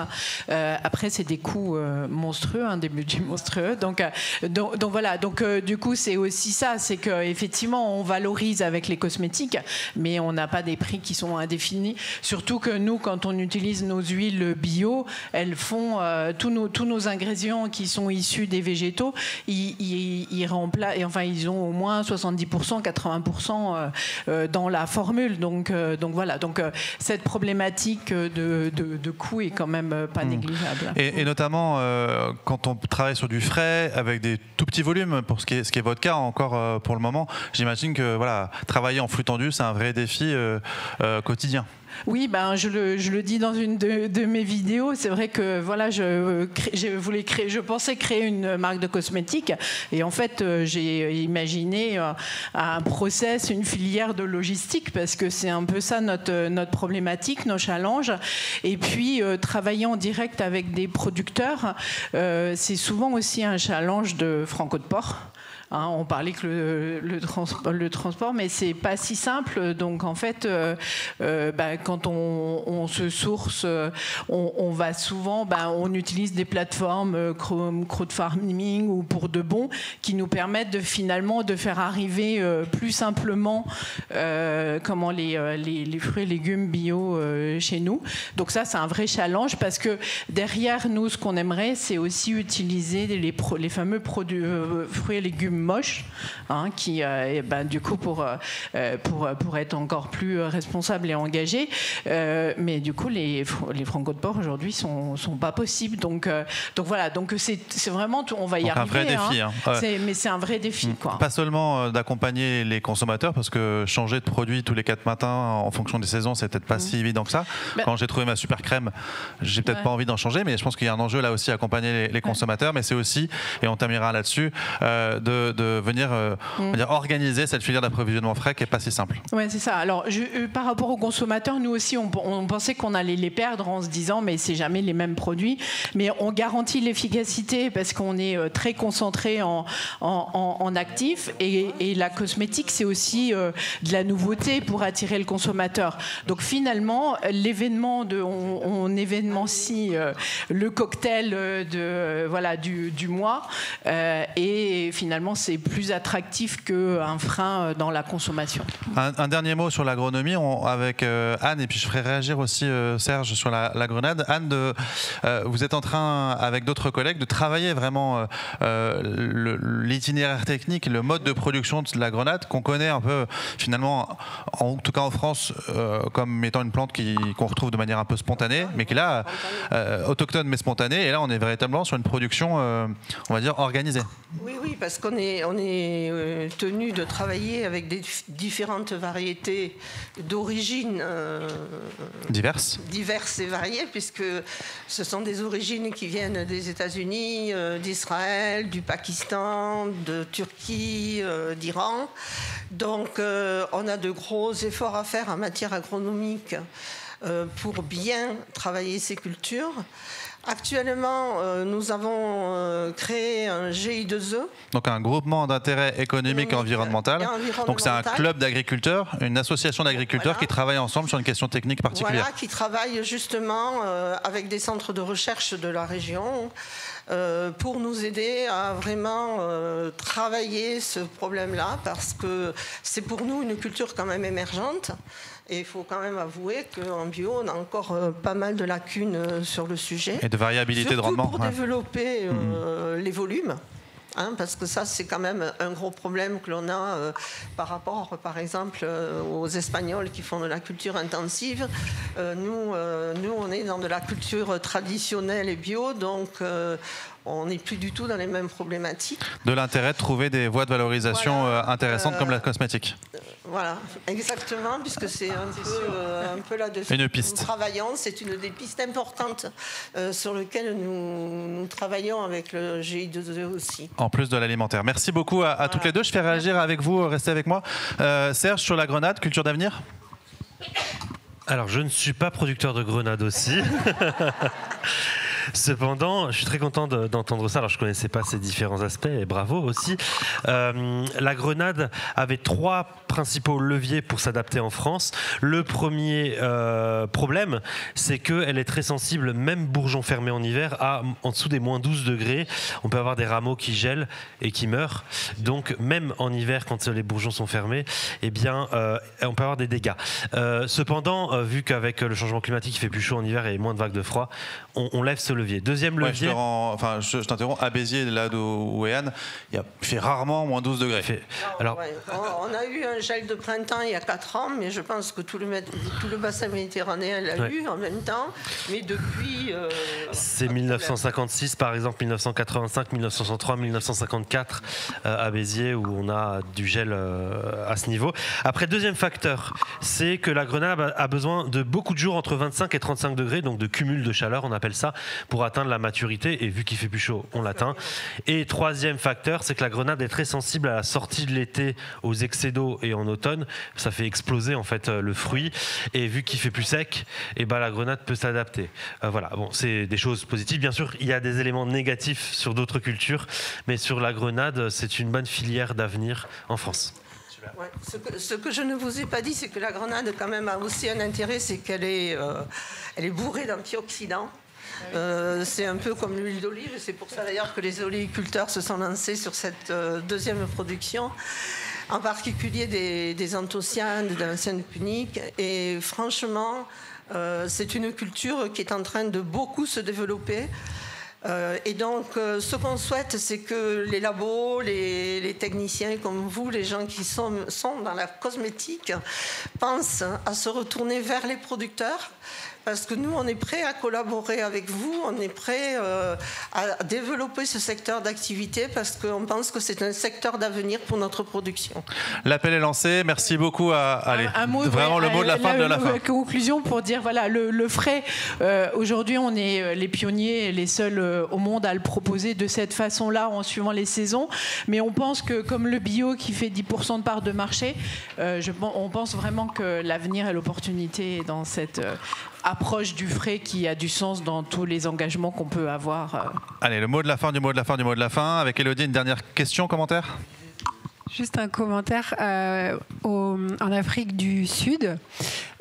Après, c'est des coûts monstrueux, des budgets monstrueux. Donc voilà. Donc du coup, c'est aussi ça, c'est qu'effectivement, on valorise avec les cosmétiques, mais on n'a pas des prix qui sont indéfinis. Surtout que nous, quand on utilise nos huiles bio, elles font tous nos ingrédients qui sont issus des végétaux, ils remplacent, enfin, ils ont au moins 70%, 80% dans la formule. Donc voilà. Donc cette problématique de coût est quand même pas négligeable. Et notamment quand on travaille sur du frais avec des tout petits volumes, pour ce qui est votre cas encore pour le moment, j'imagine que voilà, travailler en flux tendu, c'est un vrai défi quotidien. Oui, je le dis dans une de mes vidéos. C'est vrai que voilà, je pensais créer une marque de cosmétiques et en fait j'ai imaginé un process, une filière de logistique parce que c'est un peu ça notre problématique, nos challenges. Et puis travailler en direct avec des producteurs, c'est souvent aussi un challenge de Franco de Port. On parlait que le transport, mais c'est pas si simple. Donc en fait, quand on se source, on va souvent, on utilise des plateformes crowdfarming ou pour de bon qui nous permettent finalement de faire arriver plus simplement les fruits et légumes bio chez nous. Donc ça, c'est un vrai challenge parce que derrière nous, ce qu'on aimerait, c'est aussi utiliser les fameux produits fruits et légumes moches, qui du coup pour être encore plus responsable et engagé, mais du coup les Franco de Port aujourd'hui sont pas possibles. Donc voilà, donc c'est vraiment on va y arriver. Un vrai défi. Mais c'est un vrai défi, quoi. Pas seulement d'accompagner les consommateurs, parce que changer de produit tous les 4 matins en fonction des saisons, c'est peut-être pas si évident que ça. Quand j'ai trouvé ma super crème, j'ai peut-être pas envie d'en changer, mais je pense qu'il y a un enjeu là aussi à accompagner les consommateurs, mais c'est aussi, et on terminera là-dessus, de venir on va dire, organiser cette filière d'approvisionnement frais qui n'est pas si simple. Oui, c'est ça. Alors, par rapport aux consommateurs, nous aussi, on pensait qu'on allait les perdre en se disant, mais c'est jamais les mêmes produits. Mais on garantit l'efficacité parce qu'on est très concentré en actifs. Et la cosmétique, c'est aussi de la nouveauté pour attirer le consommateur. Donc, finalement, l'événement on événemencie le cocktail du mois. Et finalement, c'est plus attractif qu'un frein dans la consommation. Un dernier mot sur l'agronomie avec Anne, et puis je ferai réagir aussi Serge sur la grenade. Anne, vous êtes en train, avec d'autres collègues, de travailler vraiment l'itinéraire technique, le mode de production de la grenade, qu'on connaît un peu, finalement, en tout cas en France, comme étant une plante qu'on retrouve de manière un peu spontanée, mais qui est là, autochtone mais spontanée, et là on est véritablement sur une production, on va dire, organisée. Oui, parce qu'on est tenu de travailler avec des différentes variétés d'origines diverses et variées, puisque ce sont des origines qui viennent des États-Unis, d'Israël, du Pakistan, de Turquie, d'Iran. Donc on a de gros efforts à faire en matière agronomique pour bien travailler ces cultures. Actuellement, nous avons créé un GI2E. Donc un groupement d'intérêt économique et environnemental. Donc c'est un club d'agriculteurs, une association d'agriculteurs qui travaillent ensemble sur une question technique particulière. Voilà, qui travaillent justement avec des centres de recherche de la région pour nous aider à vraiment travailler ce problème-là, parce que c'est pour nous une culture quand même émergente. Et il faut quand même avouer qu'en bio, on a encore pas mal de lacunes sur le sujet. Et de variabilité de rendement. Surtout pour développer les volumes. Parce que ça, c'est quand même un gros problème que l'on a par rapport, par exemple, aux Espagnols qui font de la culture intensive. Nous, on est dans de la culture traditionnelle et bio, donc on n'est plus du tout dans les mêmes problématiques. De l'intérêt de trouver des voies de valorisation intéressantes comme la cosmétique. Voilà, exactement, puisque c'est un peu là-dessus une piste. Nous travaillons. C'est une des pistes importantes sur lesquelles nous travaillons avec le GI2E aussi. En plus de l'alimentaire. Merci beaucoup à toutes les deux. Je fais réagir avec vous, restez avec moi. Serge, sur la grenade, culture d'avenir ? Alors, je ne suis pas producteur de grenades aussi. Cependant, je suis très content d'entendre ça. Alors, je ne connaissais pas ces différents aspects, et bravo aussi. La grenade avait 3 principaux leviers pour s'adapter en France. Le premier problème, c'est qu'elle est très sensible, même bourgeon fermé en hiver, en dessous des moins 12 degrés. On peut avoir des rameaux qui gèlent et qui meurent. Donc, même en hiver, quand les bourgeons sont fermés, eh bien, on peut avoir des dégâts. Cependant, vu qu'avec le changement climatique, il fait plus chaud en hiver et moins de vagues de froid, on lève ce levier. Deuxième levier. Je t'interromps. À Béziers, là où est Anne, il fait rarement moins 12 degrés. Alors, on a eu un gel de printemps il y a 4 ans, mais je pense que tout le bassin méditerranéen l'a eu en même temps. Mais depuis. C'est 1956, par exemple, 1985, 1963, 1954 à Béziers où on a du gel à ce niveau. Après, deuxième facteur, c'est que la grenade a besoin de beaucoup de jours entre 25 et 35 degrés, donc de cumul de chaleur, on appelle ça, pour atteindre la maturité, et vu qu'il fait plus chaud, on l'atteint. Et troisième facteur, c'est que la grenade est très sensible à la sortie de l'été, aux excès d'eau, et en automne, ça fait exploser en fait le fruit, et vu qu'il fait plus sec, et ben la grenade peut s'adapter. Voilà, bon, c'est des choses positives. Bien sûr, il y a des éléments négatifs sur d'autres cultures, mais sur la grenade, c'est une bonne filière d'avenir en France. Ouais. Ce que je ne vous ai pas dit, c'est que la grenade quand même a aussi un intérêt, c'est qu'elle est bourrée d'antioxydants. C'est un peu comme l'huile d'olive, c'est pour ça d'ailleurs que les oléiculteurs se sont lancés sur cette deuxième production, en particulier des anthocyanes, de l'ancienne punique. Et franchement, c'est une culture qui est en train de beaucoup se développer. Et donc, ce qu'on souhaite, c'est que les labos, les techniciens comme vous, les gens qui sont dans la cosmétique, pensent à se retourner vers les producteurs. Parce que nous, on est prêts à collaborer avec vous, on est prêts à développer ce secteur d'activité parce qu'on pense que c'est un secteur d'avenir pour notre production. L'appel est lancé. Merci beaucoup. Vraiment le mot de la fin de la fin. Conclusion pour dire, voilà, le frais, aujourd'hui, on est les pionniers, les seuls au monde à le proposer de cette façon-là, en suivant les saisons. Mais on pense que, comme le bio qui fait 10% de part de marché, on pense vraiment que l'avenir et l'opportunité est dans cette approche du frais qui a du sens dans tous les engagements qu'on peut avoir. Allez, le mot de la fin, du mot de la fin, du mot de la fin. Avec Élodie, une dernière question, commentaire ? Juste un commentaire. En Afrique du Sud,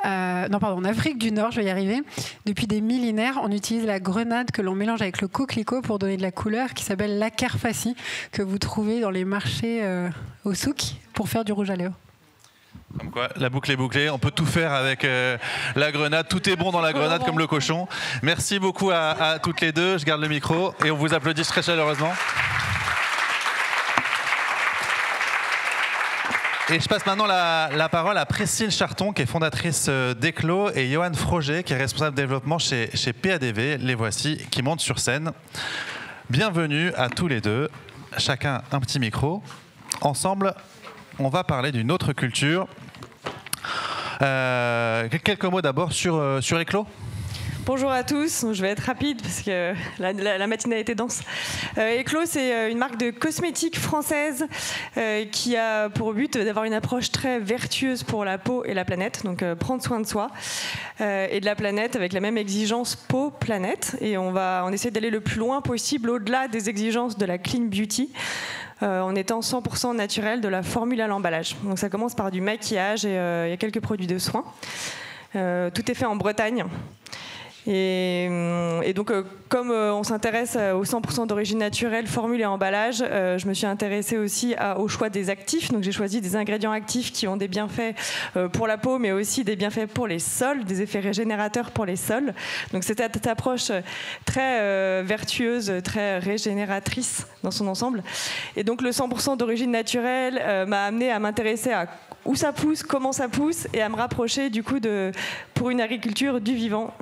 en Afrique du Nord, je vais y arriver. Depuis des millénaires, on utilise la grenade que l'on mélange avec le coquelicot pour donner de la couleur, qui s'appelle l'acarfassi, que vous trouvez dans les marchés au souk pour faire du rouge à lèvres. Comme quoi, la boucle est bouclée, on peut tout faire avec la grenade, tout est bon dans la grenade comme le cochon. Merci beaucoup à toutes les deux, je garde le micro et on vous applaudit très chaleureusement. Et je passe maintenant la parole à Priscille Charton, qui est fondatrice d'Eclos, et Johan Froger, qui est responsable développement chez PADV. Les voici, qui montent sur scène. Bienvenue à tous les deux, chacun un petit micro. Ensemble, on va parler d'une autre culture. Quelques mots d'abord sur Eclos. Bonjour à tous, je vais être rapide parce que la matinée a été dense. Eclos, c'est une marque de cosmétiques française qui a pour but d'avoir une approche très vertueuse pour la peau et la planète, donc prendre soin de soi et de la planète avec la même exigence peau-planète. Et on essaie d'aller le plus loin possible au-delà des exigences de la clean beauty. En étant 100% naturel de la formule à l'emballage. Donc ça commence par du maquillage et il y a quelques produits de soins. Tout est fait en Bretagne. Et donc, comme on s'intéresse aux 100% d'origine naturelle, formule et emballage, je me suis intéressée aussi au choix des actifs. Donc, j'ai choisi des ingrédients actifs qui ont des bienfaits pour la peau, mais aussi des bienfaits pour les sols, des effets régénérateurs pour les sols. Donc, c'était cette approche très vertueuse, très régénératrice dans son ensemble. Et donc, le 100% d'origine naturelle m'a amené à m'intéresser à où ça pousse, comment ça pousse, et à me rapprocher du coup pour une agriculture du vivant.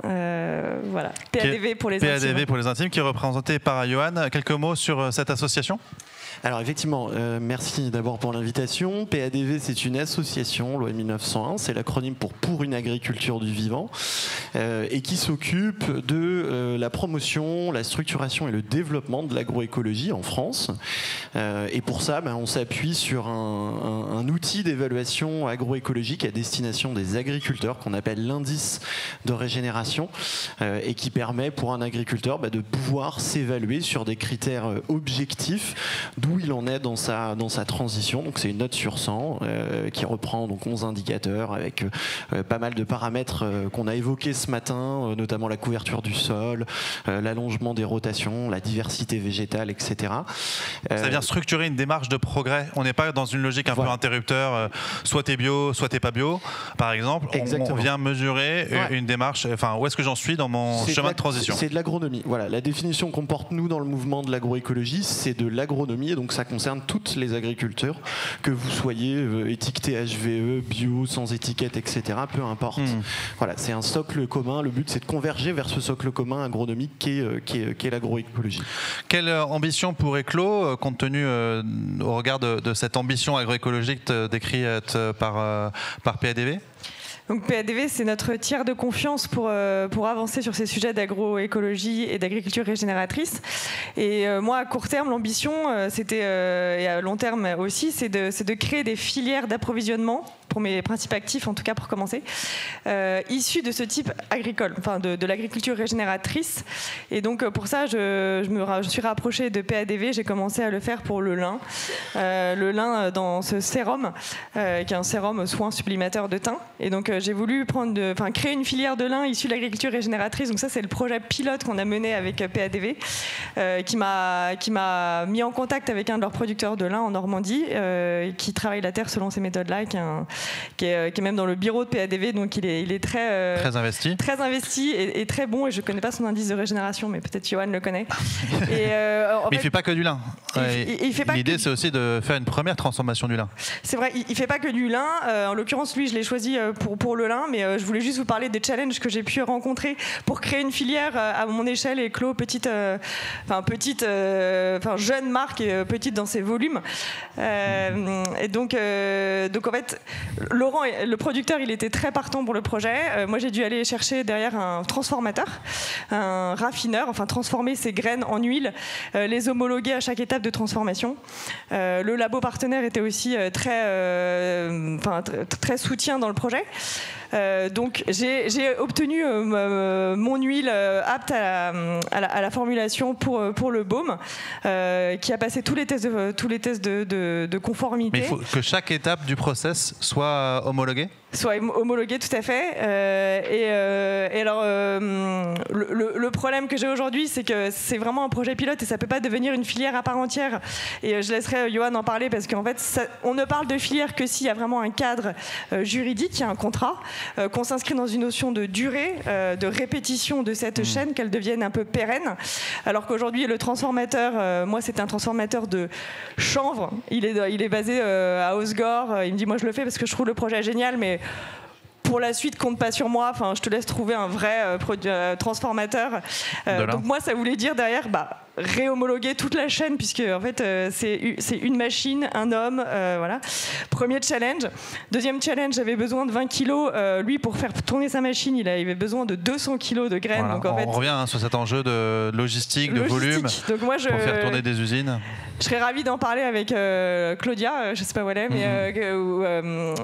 Voilà, PADV pour les intimes. PADV pour les intimes, qui est représenté par Johan. Quelques mots sur cette association ? Alors effectivement, merci d'abord pour l'invitation. PADV, c'est une association, loi 1901, c'est l'acronyme pour une agriculture du vivant, et qui s'occupe de la promotion, la structuration et le développement de l'agroécologie en France. Et pour ça, on s'appuie sur un outil d'évaluation agroécologique à destination des agriculteurs qu'on appelle l'indice de régénération, et qui permet pour un agriculteur de pouvoir s'évaluer sur des critères objectifs d'où il en est dans sa transition. Donc c'est une note sur 100 qui reprend donc 11 indicateurs avec pas mal de paramètres qu'on a évoqués ce matin, notamment la couverture du sol, l'allongement des rotations, la diversité végétale, etc. Ça vient structurer une démarche de progrès. On n'est pas dans une logique un peu interrupteur, soit t'es bio, soit t'es pas bio, par exemple. On vient mesurer une démarche, enfin où est-ce que j'en suis dans mon chemin de transition. C'est de l'agronomie. Voilà, la définition qu'on porte nous dans le mouvement de l'agroécologie, c'est de l'agronomie. Donc ça concerne toutes les agriculteurs, que vous soyez étiqueté HVE, bio, sans étiquette, etc. Peu importe. Voilà, c'est un socle commun. Le but, c'est de converger vers ce socle commun agronomique qui est l'agroécologie. Quelle ambition pour Eclos, compte tenu au regard de cette ambition agroécologique décrite par PADV ? Donc PADV, c'est notre tiers de confiance pour avancer sur ces sujets d'agroécologie et d'agriculture régénératrice. Et moi, à court terme, l'ambition, et à long terme aussi, c'est de créer des filières d'approvisionnement pour mes principes actifs, en tout cas pour commencer, issus de ce type agricole, enfin de l'agriculture régénératrice. Et donc pour ça, je suis rapprochée de PADV. J'ai commencé à le faire pour le lin. Le lin dans ce sérum, qui est un sérum soin sublimateur de thym. Et donc j'ai voulu créer une filière de lin issue de l'agriculture régénératrice. Donc ça, c'est le projet pilote qu'on a mené avec PADV, qui m'a mis en contact avec un de leurs producteurs de lin en Normandie, qui travaille la terre selon ces méthodes-là, qui est même dans le bureau de PADV, donc il est très investi et très bon. Et je ne connais pas son indice de régénération, mais peut-être Johan le connaît. Mais il ne fait pas que du lin. L'idée, c'est aussi de faire une première transformation du lin. C'est vrai, il ne fait pas que du lin. En l'occurrence, lui, je l'ai choisi pour le lin, mais je voulais juste vous parler des challenges que j'ai pu rencontrer pour créer une filière à mon échelle. Eclos, jeune marque et petite dans ses volumes. Et donc en fait, Laurent, le producteur, il était très partant pour le projet. Moi, j'ai dû aller chercher derrière un transformateur, un raffineur, transformer ces graines en huile, les homologuer à chaque étape de transformation. Le labo partenaire était aussi très soutien dans le projet. Donc j'ai obtenu mon huile apte à la formulation pour le baume, qui a passé tous les tests de conformité. Mais il faut que chaque étape du process soit homologuée ? Soit homologué, tout à fait. Et alors, le problème que j'ai aujourd'hui, c'est que c'est vraiment un projet pilote et ça ne peut pas devenir une filière à part entière. Et je laisserai Johan en parler parce qu'en fait, on ne parle de filière que s'il y a vraiment un cadre juridique, il y a un contrat, qu'on s'inscrit dans une notion de durée, de répétition de cette chaîne, qu'elle devienne un peu pérenne. Alors qu'aujourd'hui, le transformateur, moi, c'était un transformateur de chanvre. Il est basé à Osgore. Il me dit, moi, je le fais parce que je trouve le projet génial, mais pour la suite, compte pas sur moi. Je te laisse trouver un vrai transformateur. Donc moi, ça voulait dire derrière, réhomologuer toute la chaîne, puisque en fait, c'est une machine, un homme, voilà. Premier challenge. Deuxième challenge, j'avais besoin de 20 kilos. Lui, pour faire tourner sa machine, il avait besoin de 200 kilos de graines. Voilà. Donc, on revient sur cet enjeu de logistique, de volume, donc moi, pour faire tourner des usines. Je serais ravie d'en parler avec Claudia, je sais pas où elle est, mais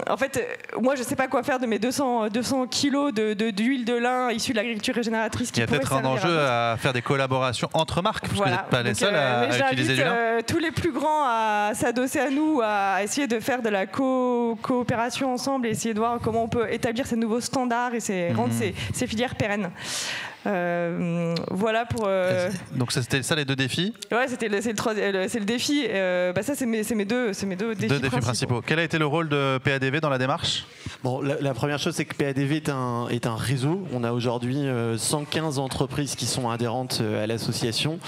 en fait, moi, je sais pas quoi faire de mes 200 kilos d'huile de lin issue de l'agriculture régénératrice. Il y a peut-être un enjeu à faire des collaborations entre marques, parce que vous n'êtes pas les seuls à utiliser du lin. Tous les plus grands à s'adosser à nous, à essayer de faire de la coopération ensemble et essayer de voir comment on peut établir ces nouveaux standards et rendre ces filières pérennes. Voilà pour. Donc c'était ça les deux défis. Ouais, c'est le défi. Ça c'est mes deux défis principaux. Quel a été le rôle de PADV dans la démarche ? Bon, la première chose, c'est que PADV est un réseau. On a aujourd'hui 115 entreprises qui sont adhérentes à l'association.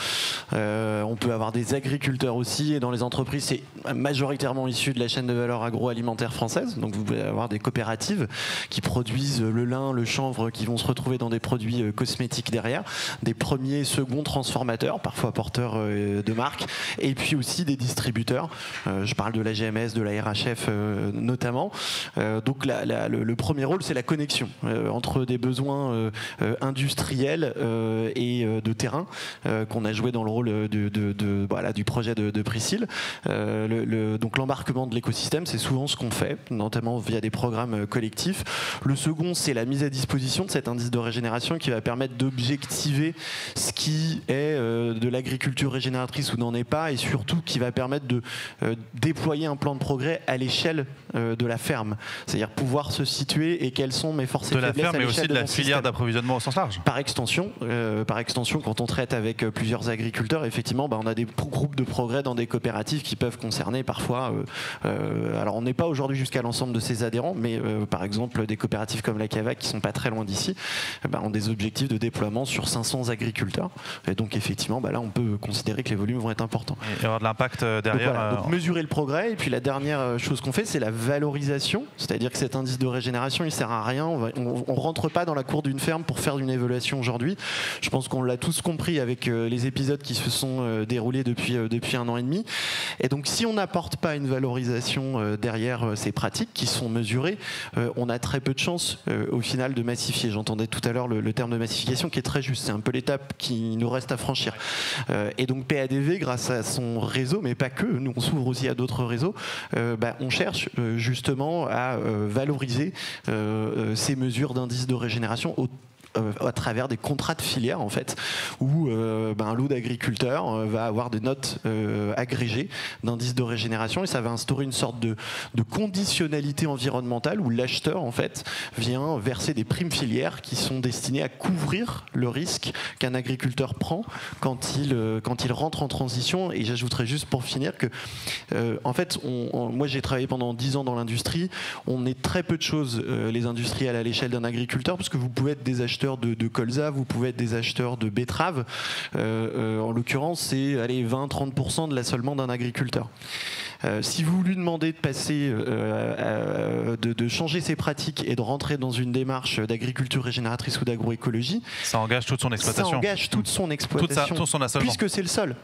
On peut avoir des agriculteurs aussi, et dans les entreprises, c'est majoritairement issu de la chaîne de valeur agroalimentaire française. Donc vous pouvez avoir des coopératives qui produisent le lin, le chanvre, qui vont se retrouver dans des produits cosmétiques cosmétique derrière, des premiers, seconds transformateurs, parfois porteurs de marque, et puis aussi des distributeurs. Je parle de la GMS, de la RHF notamment. Donc le premier rôle, c'est la connexion entre des besoins industriels et de terrain qu'on a joué dans le rôle du projet de Priscille. Donc l'embarquement de l'écosystème, c'est souvent ce qu'on fait, notamment via des programmes collectifs. Le second, c'est la mise à disposition de cet indice de régénération qui va permettre d'objectiver ce qui est de l'agriculture régénératrice ou n'en est pas, et surtout qui va permettre de déployer un plan de progrès à l'échelle de la ferme. C'est-à-dire pouvoir se situer et quelles sont mes forces et faiblesses à l'échelle de mais aussi de la filière système. d'approvisionnement au sens large. Par extension, quand on traite avec plusieurs agriculteurs, effectivement, on a des groupes de progrès dans des coopératives qui peuvent concerner parfois. Alors, on n'est pas aujourd'hui jusqu'à l'ensemble de ces adhérents, mais par exemple, des coopératives comme la CAVAC, qui sont pas très loin d'ici, ont des objectifs de déploiement sur 500 agriculteurs. Et donc, effectivement, là, on peut considérer que les volumes vont être importants. Et avoir de l'impact derrière. Donc, mesurer le progrès. Et puis, la dernière chose qu'on fait, c'est la valorisation. C'est-à-dire que cet indice de régénération, il sert à rien. On rentre pas dans la cour d'une ferme pour faire une évaluation aujourd'hui. Je pense qu'on l'a tous compris avec les épisodes qui se sont déroulés depuis 1 an et demi. Et donc, si on n'apporte pas une valorisation derrière ces pratiques qui sont mesurées, on a très peu de chances au final de massifier. J'entendais tout à l'heure le terme de massification qui est très juste. C'est un peu l'étape qui nous reste à franchir. Et donc, PADV, grâce à son réseau, mais pas que, nous on s'ouvre aussi à d'autres réseaux, on cherche justement à valoriser ces mesures d'indice de régénération à travers des contrats de filière en fait, où un lot d'agriculteurs va avoir des notes agrégées d'indice de régénération, et ça va instaurer une sorte de conditionnalité environnementale où l'acheteur en fait vient verser des primes filières qui sont destinées à couvrir le risque qu'un agriculteur prend quand il rentre en transition. Et j'ajouterais juste pour finir que en fait moi j'ai travaillé pendant 10 ans dans l'industrie. On est très peu de choses les industriels à l'échelle d'un agriculteur, parce que vous pouvez être des acheteurs de colza, vous pouvez être des acheteurs de betteraves. En l'occurrence, c'est 20-30% de l'assolement d'un agriculteur. Si vous lui demandez de passer, de changer ses pratiques et de rentrer dans une démarche d'agriculture régénératrice ou d'agroécologie, ça engage toute son exploitation. Ça engage toute son exploitation, tout son assolement. puisque c'est le seul,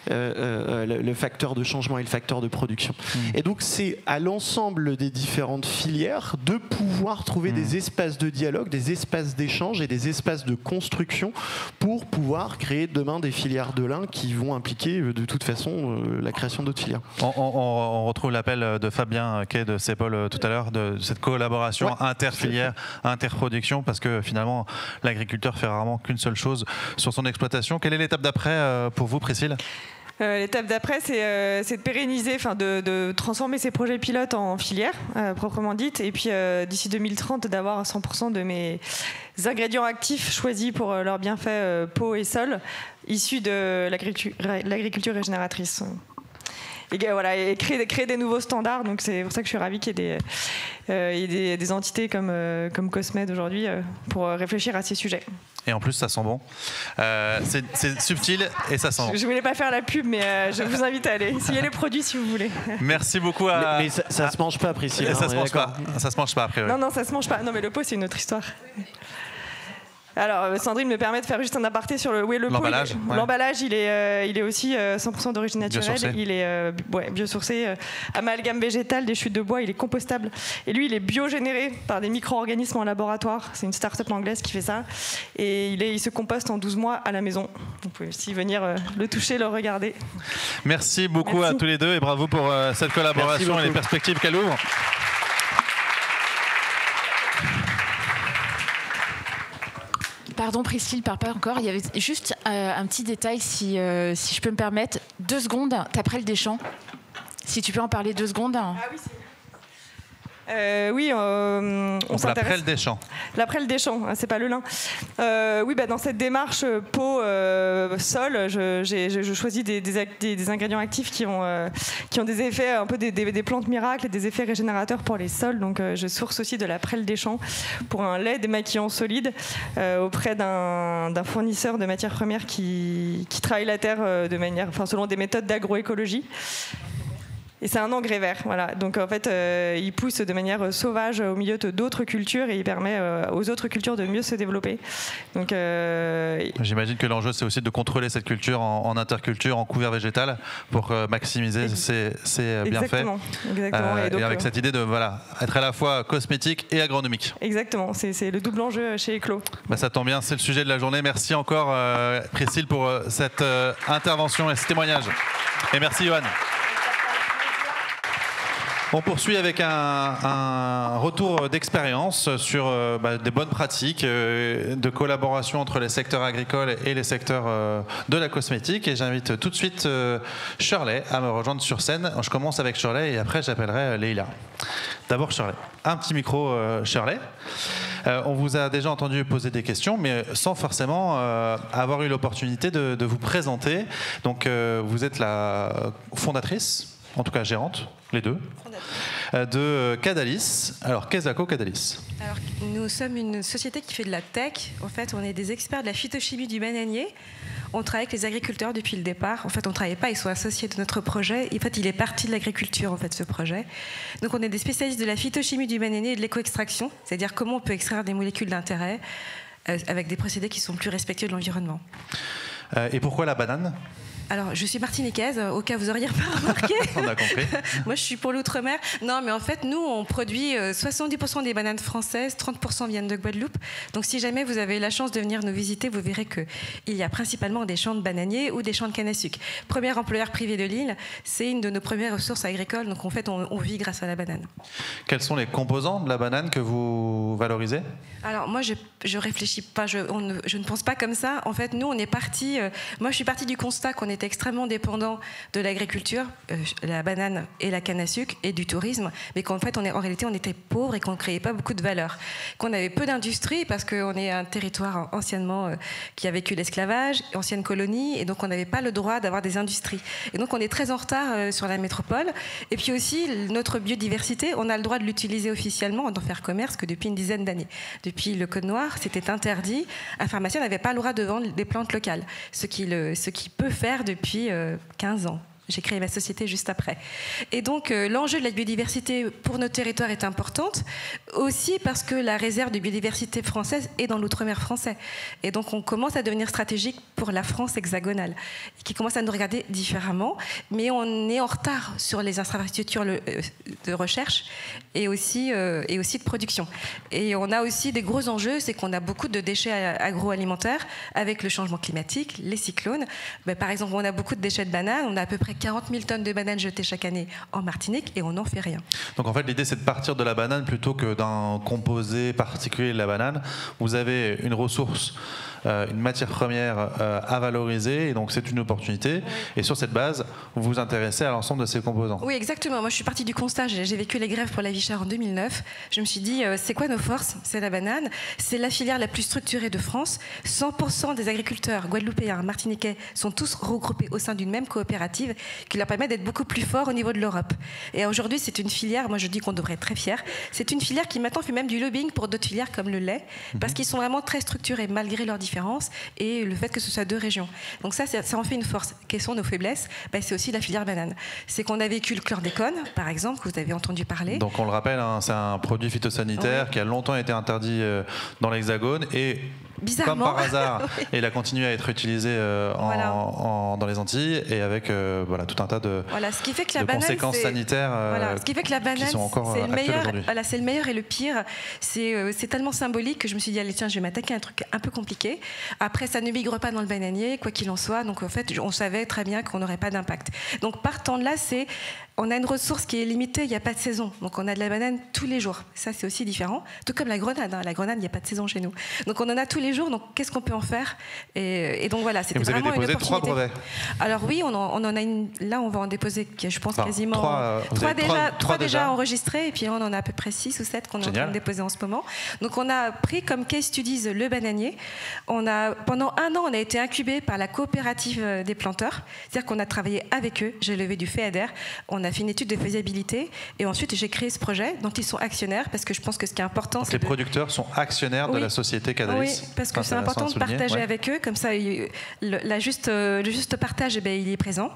le facteur de changement et le facteur de production. Et donc c'est à l'ensemble des différentes filières de pouvoir trouver des espaces de dialogue, des espaces d'échange et des espaces de construction pour pouvoir créer demain des filières de lin qui vont impliquer de toute façon la création d'autres filières. On retrouve l'appel de Fabien Quay de CEPOL tout à l'heure, de cette collaboration interfilière, interproduction, parce que finalement l'agriculteur fait rarement qu'une seule chose sur son exploitation. Quelle est l'étape d'après pour vous, Priscille ? L'étape d'après, c'est de pérenniser, de transformer ces projets pilotes en filière, proprement dite, et puis d'ici 2030, d'avoir 100% de mes ingrédients actifs choisis pour leurs bienfaits peau et sol, issus de l'agriculture régénératrice. Et créer des nouveaux standards. Donc c'est pour ça que je suis ravie qu'il y ait des entités comme Cosmed aujourd'hui pour réfléchir à ces sujets. Et en plus, ça sent bon. C'est subtil et ça sent bon. Je voulais pas faire la pub, mais je vous invite à aller essayer les produits si vous voulez. Merci beaucoup à... Mais ça se mange pas, Priscille. Ça se mange pas. Ça se mange pas, après. Non, ça se mange pas. Non, mais le pot, c'est une autre histoire. Alors, Sandrine me permet de faire juste un aparté sur l'emballage. L'emballage, il est aussi 100% d'origine naturelle. Il est biosourcé, amalgame végétal, des chutes de bois, il est compostable. Et lui, il est biogénéré par des micro-organismes en laboratoire. C'est une start-up anglaise qui fait ça. Et il se composte en 12 mois à la maison. Vous pouvez aussi venir le toucher, le regarder. Merci beaucoup à tous les deux et bravo pour cette collaboration et les perspectives qu'elle ouvre. Pardon Priscille, parle pas encore. Il y avait juste un petit détail, si je peux me permettre. 2 secondes, t'après le Deschamps. Si tu peux en parler 2 secondes. Ah oui, c'est... on s'intéresse. L'après le Deschamps. L'après le Deschamps, c'est pas le lin. Dans cette démarche peau sol, je choisis des ingrédients actifs qui ont des effets un peu des plantes miracles et des effets régénérateurs pour les sols. Donc je source aussi de l'après le Deschamps pour un lait démaquillant solide auprès d'un fournisseur de matières premières qui travaille la terre selon des méthodes d'agroécologie. Et c'est un engrais vert, voilà. Donc en fait, il pousse de manière sauvage au milieu d'autres cultures et il permet aux autres cultures de mieux se développer. Donc, j'imagine que l'enjeu, c'est aussi de contrôler cette culture en interculture, en couvert végétal, pour maximiser ses bienfaits. Exactement. Et avec cette idée de être à la fois cosmétique et agronomique. Exactement, c'est le double enjeu chez Eclos. Ça tombe bien, c'est le sujet de la journée. Merci encore Priscille pour cette intervention et ce témoignage. Et merci Johan. On poursuit avec un retour d'expérience sur des bonnes pratiques de collaboration entre les secteurs agricoles et les secteurs de la cosmétique. Et j'invite tout de suite Shirley à me rejoindre sur scène. Je commence avec Shirley et après j'appellerai Leïla. D'abord Shirley. Un petit micro Shirley. On vous a déjà entendu poser des questions, mais sans forcément avoir eu l'opportunité de vous présenter. Donc vous êtes la fondatrice, en tout cas gérante, les deux, de Cadalis. Alors, qu'est-ce que Cadalis ? Alors, nous sommes une société qui fait de la tech. En fait, on est des experts de la phytochimie du bananier. On travaille avec les agriculteurs depuis le départ. En fait, on ne travaille pas, ils sont associés de notre projet. En fait, il est parti de l'agriculture, en fait, ce projet. Donc, on est des spécialistes de la phytochimie du bananier et de l'éco-extraction, c'est-à-dire comment on peut extraire des molécules d'intérêt avec des procédés qui sont plus respectueux de l'environnement. Et pourquoi la banane ? Alors, je suis martiniquaise, au cas où vous auriez pas remarqué. On a compris. Moi, je suis pour l'outre-mer. Non, mais en fait, nous, on produit 70% des bananes françaises, 30% viennent de Guadeloupe. Donc, si jamais vous avez la chance de venir nous visiter, vous verrez qu'il y a principalement des champs de bananiers ou des champs de canne à sucre. Premier employeur privé de l'île, c'est une de nos premières ressources agricoles. Donc, en fait, on vit grâce à la banane. Quels sont les composants de la banane que vous valorisez ? Alors, moi, je réfléchis pas, je ne pense pas comme ça. En fait, nous, on est parti. Moi, je suis partie du constat qu'on était extrêmement dépendant de l'agriculture, la banane et la canne à sucre et du tourisme, mais qu'en fait, en réalité, on était pauvres et qu'on ne créait pas beaucoup de valeur. Qu'on avait peu d'industrie parce qu'on est un territoire anciennement qui a vécu l'esclavage, ancienne colonie, et donc on n'avait pas le droit d'avoir des industries. Et donc, on est très en retard sur la métropole. Et puis aussi, notre biodiversité, on a le droit de l'utiliser officiellement, d'en faire commerce que depuis une dizaine d'années. Depuis le Code noir, c'était interdit. Un pharmacien n'avait pas le droit de vendre des plantes locales, ce qui peut faire depuis 15 ans. J'ai créé ma société juste après. Et donc, l'enjeu de la biodiversité pour notre territoire est importante, aussi parce que la réserve de biodiversité française est dans l'outre-mer français. Et donc, on commence à devenir stratégique pour la France hexagonale, qui commence à nous regarder différemment, mais on est en retard sur les infrastructures de recherche et aussi de production. Et on a aussi des gros enjeux, c'est qu'on a beaucoup de déchets agroalimentaires avec le changement climatique, les cyclones. Par exemple, on a beaucoup de déchets de bananes, on a à peu près 40 000 tonnes de bananes jetées chaque année en Martinique et on n'en fait rien. Donc en fait, l'idée, c'est de partir de la banane plutôt que d'un composé particulier de la banane. Vous avez une ressource, une matière première à valoriser, et donc c'est une opportunité. Oui. Et sur cette base, vous vous intéressez à l'ensemble de ces composants. Oui, exactement. Moi, je suis partie du constat. J'ai vécu les grèves pour la vie chère en 2009. Je me suis dit, c'est quoi nos forces ? C'est la banane. C'est la filière la plus structurée de France. 100% des agriculteurs guadeloupéens, martiniquais sont tous regroupés au sein d'une même coopérative qui leur permet d'être beaucoup plus forts au niveau de l'Europe. Et aujourd'hui, c'est une filière, moi je dis qu'on devrait être très fiers, c'est une filière qui maintenant fait même du lobbying pour d'autres filières comme le lait, parce qu'ils sont vraiment très structurés malgré leurs différences et le fait que ce soit deux régions. Donc ça en fait une force. Quelles sont nos faiblesses ? C'est aussi la filière banane. C'est qu'on a vécu le chlordécone, par exemple, que vous avez entendu parler. Donc on le rappelle, c'est un produit phytosanitaire qui a longtemps été interdit dans l'Hexagone et bizarrement, comme par hasard, il a continué à être utilisé dans les Antilles et avec tout un tas de, ce qui fait que la banane, conséquences sanitaires ce qui fait que la banane, qui sont encore c'est le meilleur et le pire. C'est tellement symbolique que je me suis dit, allez tiens, je vais m'attaquer à un truc un peu compliqué. Après, ça ne migre pas dans le bananier, quoi qu'il en soit. Donc en fait, on savait très bien qu'on n'aurait pas d'impact. Donc partant de là, on a une ressource qui est limitée, il n'y a pas de saison. Donc on a de la banane tous les jours. Ça, c'est aussi différent. Tout comme la grenade. La grenade, il n'y a pas de saison chez nous. Donc on en a tous les jours. Donc qu'est-ce qu'on peut en faire ? Et donc voilà, c'était vraiment une opportunité. Vous avez déposé 3 brevets ? Alors oui, on en a une. Là, on va en déposer, je pense, quasiment 3 déjà enregistrés. Et puis on en a à peu près 6 ou 7 qu'on est en train de déposer en ce moment. Donc on a pris comme case studies le bananier. Pendant 1 an, on a été incubé par la coopérative des planteurs. C'est-à-dire qu'on a travaillé avec eux. J'ai levé du FEADER. On a a fait une étude de faisabilité et ensuite j'ai créé ce projet dont ils sont actionnaires parce que je pense que ce qui est important, donc les producteurs sont actionnaires de la société Cadalis. Oui, parce que c'est important de partager avec eux, comme ça le juste partage, il est présent.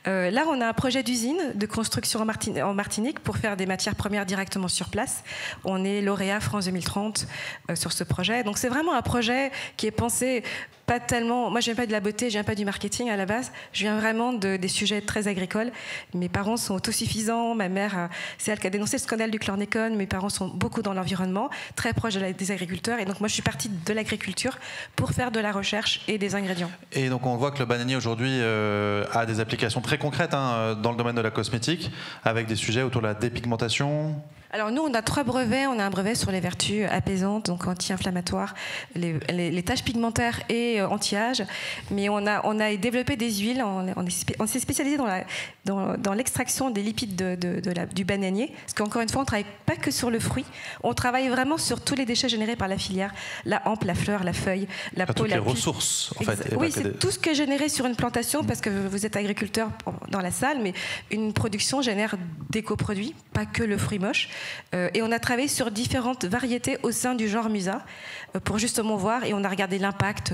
Là, on a un projet d'usine de construction en Martinique pour faire des matières premières directement sur place. On est lauréat France 2030 sur ce projet. Donc c'est vraiment un projet qui est pensé pas tellement... Moi, je viens pas de la beauté, je viens pas du marketing à la base. Je viens vraiment des sujets très agricoles. Mes parents sont autosuffisants. Ma mère, c'est elle qui a dénoncé le scandale du chlordécone. Mes parents sont beaucoup dans l'environnement, très proches des agriculteurs. Et donc moi, je suis partie de l'agriculture pour faire de la recherche et des ingrédients. Et donc on voit que le bananier aujourd'hui a des applications très concrètes dans le domaine de la cosmétique, avec des sujets autour de la dépigmentation. Alors nous, on a 3 brevets. On a un brevet sur les vertus apaisantes, donc anti-inflammatoires, les taches pigmentaires et anti-âge. Mais on a développé des huiles. On s'est spécialisé dans l'extraction des lipides du bananier. Parce qu'encore une fois, on ne travaille pas que sur le fruit. On travaille vraiment sur tous les déchets générés par la filière. La hampe, la fleur, la feuille, la peau, toutes la les ressources, en fait. Oui, c'est tout ce qui est généré sur une plantation, parce que vous êtes agriculteur dans la salle, mais une production génère des coproduits, pas que le fruit moche. Et on a travaillé sur différentes variétés au sein du genre Musa pour justement voir, et on a regardé l'impact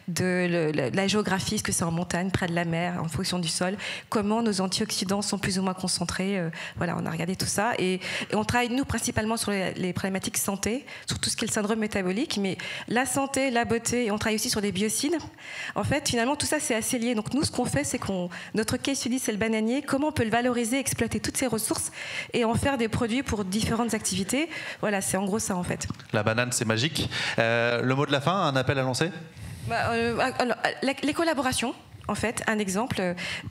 de la géographie, est-ce que c'est en montagne, près de la mer, en fonction du sol, comment nos antioxydants sont plus ou moins concentrés. Voilà, on a regardé tout ça. Et on travaille, nous, principalement sur les problématiques santé, sur tout ce qui est le syndrome métabolique, mais la santé, la beauté, et on travaille aussi sur des biocides. En fait, finalement, tout ça, c'est assez lié. Donc nous, ce qu'on fait, c'est notre case study, c'est le bananier, comment on peut le valoriser, exploiter toutes ses ressources et en faire des produits pour différentes activités. Voilà, c'est en gros ça en fait. La banane, c'est magique. Le mot de la fin, un appel à lancer ? Les collaborations. En fait, un exemple,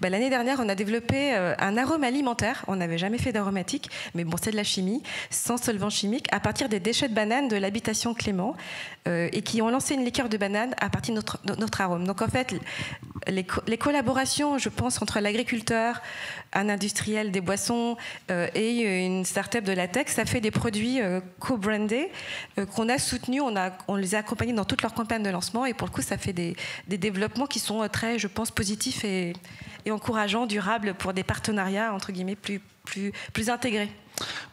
l'année dernière, on a développé un arôme alimentaire. On n'avait jamais fait d'aromatique, mais bon, c'est de la chimie, sans solvant chimique, à partir des déchets de banane de l'habitation Clément, et qui ont lancé une liqueur de banane à partir de notre arôme. Donc en fait, les collaborations, je pense, entre l'agriculteur, un industriel des boissons et une start-up de latex, ça fait des produits co-brandés qu'on a soutenus, on les a accompagnés dans toutes leurs campagnes de lancement, et pour le coup, ça fait des développements qui sont très, je pense, positifs et encourageants, durables pour des partenariats, entre guillemets, plus intégrés.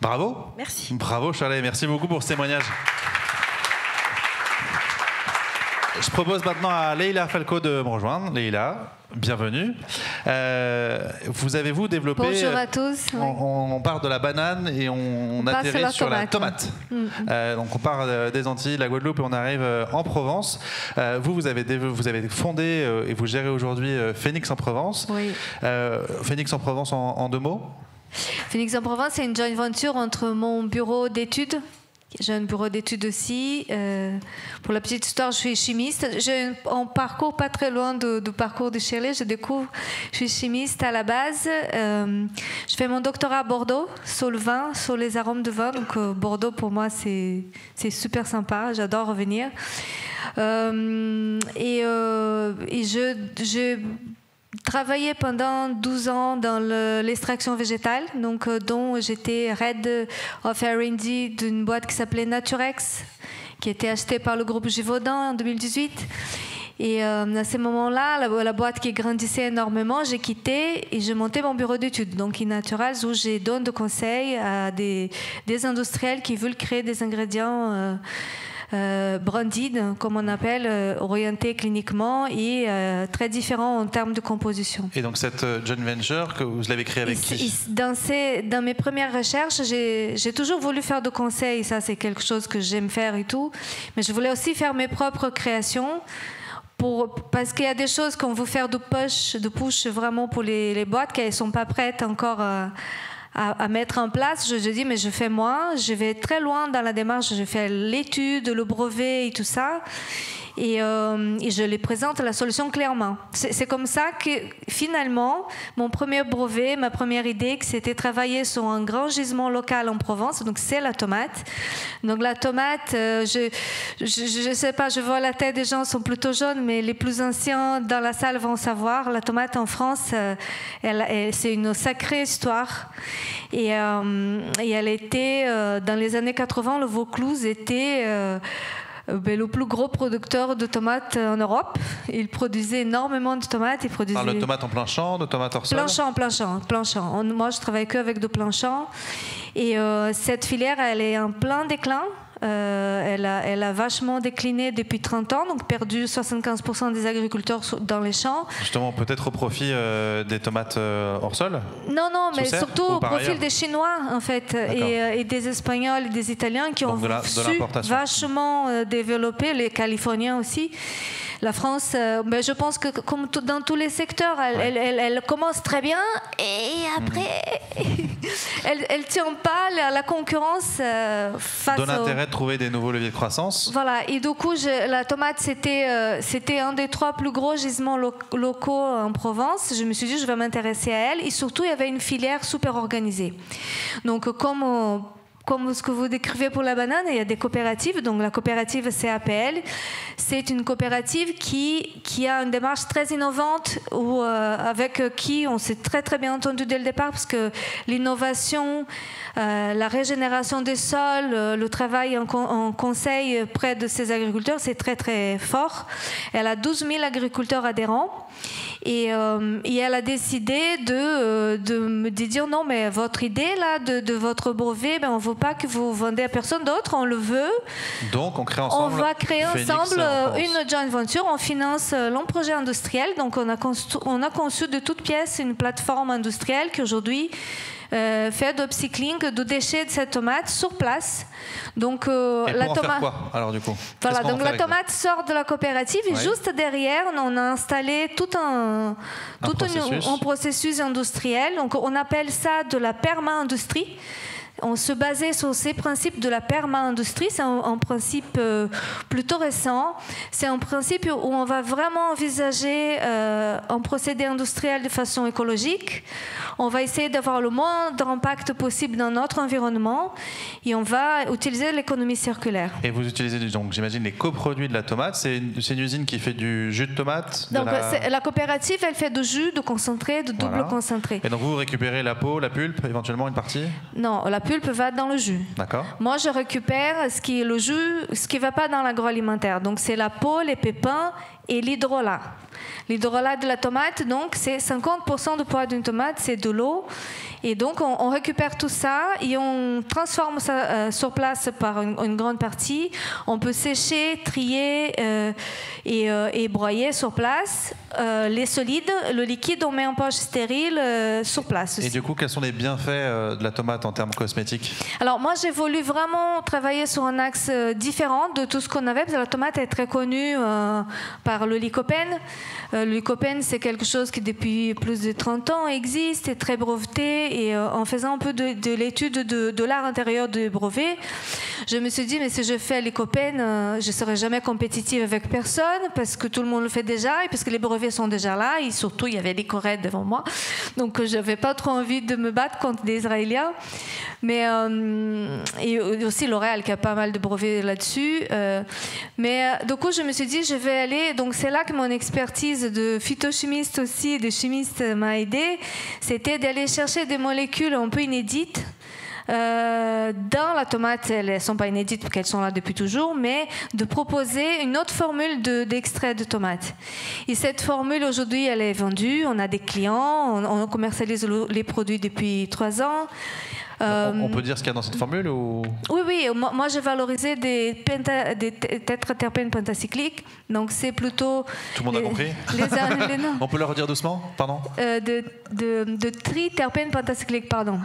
Bravo. Merci. Bravo, Charlie. Merci beaucoup pour ce témoignage. Je propose maintenant à Leïla Falco de me rejoindre. Leïla, bienvenue. Vous développé... Bonjour à tous. On part de la banane et on atterrit sur la tomate. Donc on part des Antilles, de la Guadeloupe, et on arrive en Provence. Vous avez fondé et vous gérez aujourd'hui Phoenix en Provence. Oui. Phoenix en Provence en 2 mots. Phoenix en Provence, c'est une joint venture entre mon bureau d'études. J'ai un bureau d'études aussi. Pour la petite histoire, je suis chimiste. J'ai un parcours pas très loin du parcours de Shirley. Je suis chimiste à la base. Je fais mon doctorat à Bordeaux, sur le vin, sur les arômes de vin. Donc Bordeaux, pour moi, c'est super sympa. J'adore revenir. J'ai travaillé pendant 12 ans dans l'extraction végétale, donc dont j'étais Head of R&D d'une boîte qui s'appelait Naturex, qui a été achetée par le groupe Givaudan en 2018. Et à ce moment-là, la boîte qui grandissait énormément, j'ai quitté et j'ai monté mon bureau d'études, donc eNaturals, où je donne des conseils à des industriels qui veulent créer des ingrédients branded, comme on appelle, orienté cliniquement et très différent en termes de composition. Et donc cette joint venture, que vous l'avez créée avec qui ? Dans mes premières recherches, j'ai toujours voulu faire de conseils, ça c'est quelque chose que j'aime faire et tout, mais je voulais aussi faire mes propres créations. Parce qu'il y a des choses qu'on veut faire de push vraiment pour les boîtes, qu'elles ne sont pas prêtes encore à mettre en place. Je dis, mais je fais moi, je vais très loin dans la démarche, je fais l'étude, le brevet et tout ça, et je les présente la solution clairement. C'est comme ça que finalement, mon premier brevet, ma première idée, c'était travailler sur un grand gisement local en Provence, donc c'est la tomate. Donc la tomate, je sais pas, je vois la tête des gens sont plutôt jaunes, mais les plus anciens dans la salle vont savoir, la tomate en France, c'est une sacrée histoire. Et elle était, dans les années 80, le Vaucluse était le plus gros producteur de tomates en Europe. Il produisait énormément de tomates. On parle de tomates en plein champ, de tomates hors sol? Plein champ. Moi, je travaille qu'avec de plein champ. Et cette filière, elle est en plein déclin. Elle a vachement décliné depuis 30 ans, donc perdu 75% des agriculteurs dans les champs. Justement, peut-être au profit des tomates hors sol? Non, mais serre, surtout au profit ailleurs? des Chinois, en fait, et des Espagnols et des Italiens qui ont su vachement développer, les Californiens aussi. La France, je pense que comme dans tous les secteurs, elle commence très bien et après, elle ne tient pas la concurrence face Donne intérêt de trouver des nouveaux leviers de croissance. Voilà, et du coup, la tomate, c'était un des 3 plus gros gisements locaux en Provence. Je me suis dit, je vais m'intéresser à elle. Et surtout, il y avait une filière super organisée. Donc, comme ce que vous décrivez pour la banane, il y a des coopératives. Donc la coopérative CAPL, c'est une coopérative qui a une démarche très innovante avec qui on s'est très très bien entendu dès le départ parce que l'innovation, la régénération des sols, le travail en conseil près de ces agriculteurs, c'est très très fort. Elle a 12 000 agriculteurs adhérents. Et elle a décidé de me dire non, mais votre idée là de votre brevet, on ne veut pas que vous vendez à personne d'autre, on le veut. Donc on crée ensemble. On va créer ensemble une joint venture, on finance long projet industriel. Donc on a conçu de toutes pièces une plateforme industrielle qui aujourd'hui fait d'upcycling de déchets de cette tomate sur place. Donc la tomate. Quoi, alors du coup. Voilà, donc la tomate sort de la coopérative et juste derrière, on a installé tout un processus industriel. Donc on appelle ça de la perma-industrie. On se basait sur ces principes de la perma-industrie. C'est un principe plutôt récent. C'est un principe où on va vraiment envisager un procédé industriel de façon écologique. On va essayer d'avoir le moindre impact possible dans notre environnement et on va utiliser l'économie circulaire. Et vous utilisez donc, j'imagine, les coproduits de la tomate. C'est une usine qui fait du jus de tomate. Donc la coopérative, elle fait de jus, de concentré, de double concentré. Et donc vous récupérez la peau, la pulpe, éventuellement une partie? Non, la pulpe va dans le jus. D'accord. Moi, je récupère ce qui est le jus, ce qui ne va pas dans l'agroalimentaire. Donc, c'est la peau, les pépins et l'hydrolat. L'hydrolat de la tomate, donc, c'est 50% du poids d'une tomate, c'est de l'eau. Et donc, on récupère tout ça et on transforme ça sur place par une grande partie. On peut sécher, trier et broyer sur place. Les solides, le liquide, on met en poche stérile sur place aussi. Et du coup, quels sont les bienfaits de la tomate en termes cosmétiques? Alors, moi, j'ai voulu vraiment travailler sur un axe différent de tout ce qu'on avait, parce que la tomate est très connue par le lycopène. Le lycopène, c'est quelque chose qui, depuis plus de 30 ans, existe, est très breveté. Et en faisant un peu de l'étude de l'art intérieur du brevet, je me suis dit, mais si je fais lycopène, je ne serai jamais compétitive avec personne, parce que tout le monde le fait déjà, et parce que les brevets sont déjà là, et surtout, il y avait l'Icoret devant moi. Donc, je n'avais pas trop envie de me battre contre des Israéliens. Mais, et aussi L'Oréal qui a pas mal de brevets là-dessus. Mais du coup, je me suis dit, je vais aller... Donc, c'est là que mon expertise de phytochimiste aussi, de chimiste m'a aidée. C'était d'aller chercher des molécules un peu inédites. Dans la tomate, elles ne sont pas inédites parce qu'elles sont là depuis toujours, mais de proposer une autre formule d'extrait de tomate. Et cette formule, aujourd'hui, elle est vendue. On a des clients, on commercialise les produits depuis 3 ans. On peut dire ce qu'il y a dans cette formule ou... Oui. Moi, j'ai valorisé des tétraterpènes pentacycliques. Donc, c'est plutôt... Tout le monde a compris On peut le redire doucement, pardon de triterpènes pentacycliques, pardon.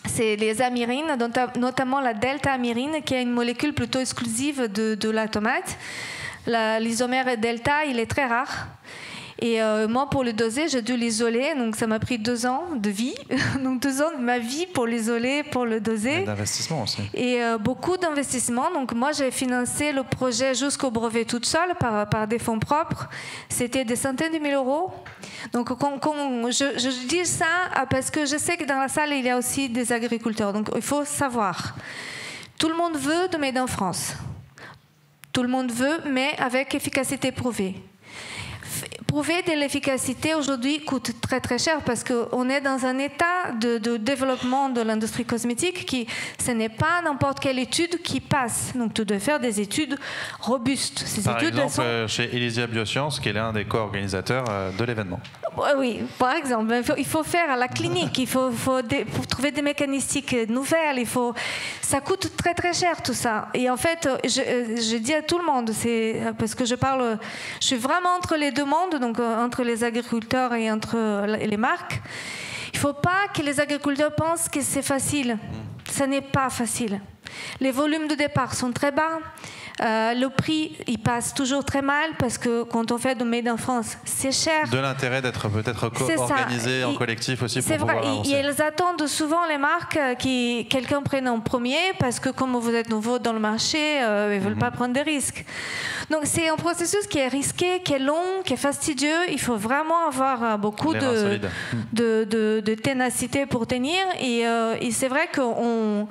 C'est les amyrines, notamment la delta-amyrine, qui est une molécule plutôt exclusive de la tomate. L'isomère delta, il est très rare. Et moi, pour le doser, j'ai dû l'isoler. Donc, ça m'a pris 2 ans de vie. Donc, 2 ans de ma vie pour l'isoler, pour le doser. D'investissement aussi. Et beaucoup d'investissement. Donc, moi, j'ai financé le projet jusqu'au brevet toute seule par des fonds propres. C'était des centaines de mille euros. Donc, je dis ça parce que je sais que dans la salle, il y a aussi des agriculteurs. Donc, il faut savoir. Tout le monde veut de Made in France. Tout le monde veut, mais avec efficacité prouvée. prouver de l'efficacité aujourd'hui coûte très très cher parce qu'on est dans un état de développement de l'industrie cosmétique qui, ce n'est pas n'importe quelle étude qui passe. Donc tu dois faire des études robustes. Par exemple, chez Elysia Biosciences, qui est l'un des co-organisateurs de l'événement. Oui, par exemple, il faut faire à la clinique, il faut trouver des mécanistiques nouvelles, ça coûte très très cher tout ça. Et en fait, je dis à tout le monde, parce que je suis vraiment entre les deux mondes, donc entre les agriculteurs et entre les marques. Il ne faut pas que les agriculteurs pensent que c'est facile. Ce n'est pas facile. Les volumes de départ sont très bas. Le prix, il passe toujours très mal parce que quand on fait de Made in France, c'est cher. De l'intérêt d'être peut-être organisé en collectif aussi pour pouvoir avancer. C'est vrai, ils attendent souvent les marques que quelqu'un prenne en premier parce que comme vous êtes nouveau dans le marché, ils ne veulent pas prendre des risques. Donc c'est un processus qui est risqué, qui est long, qui est fastidieux. Il faut vraiment avoir beaucoup de ténacité pour tenir. Et c'est vrai qu'on...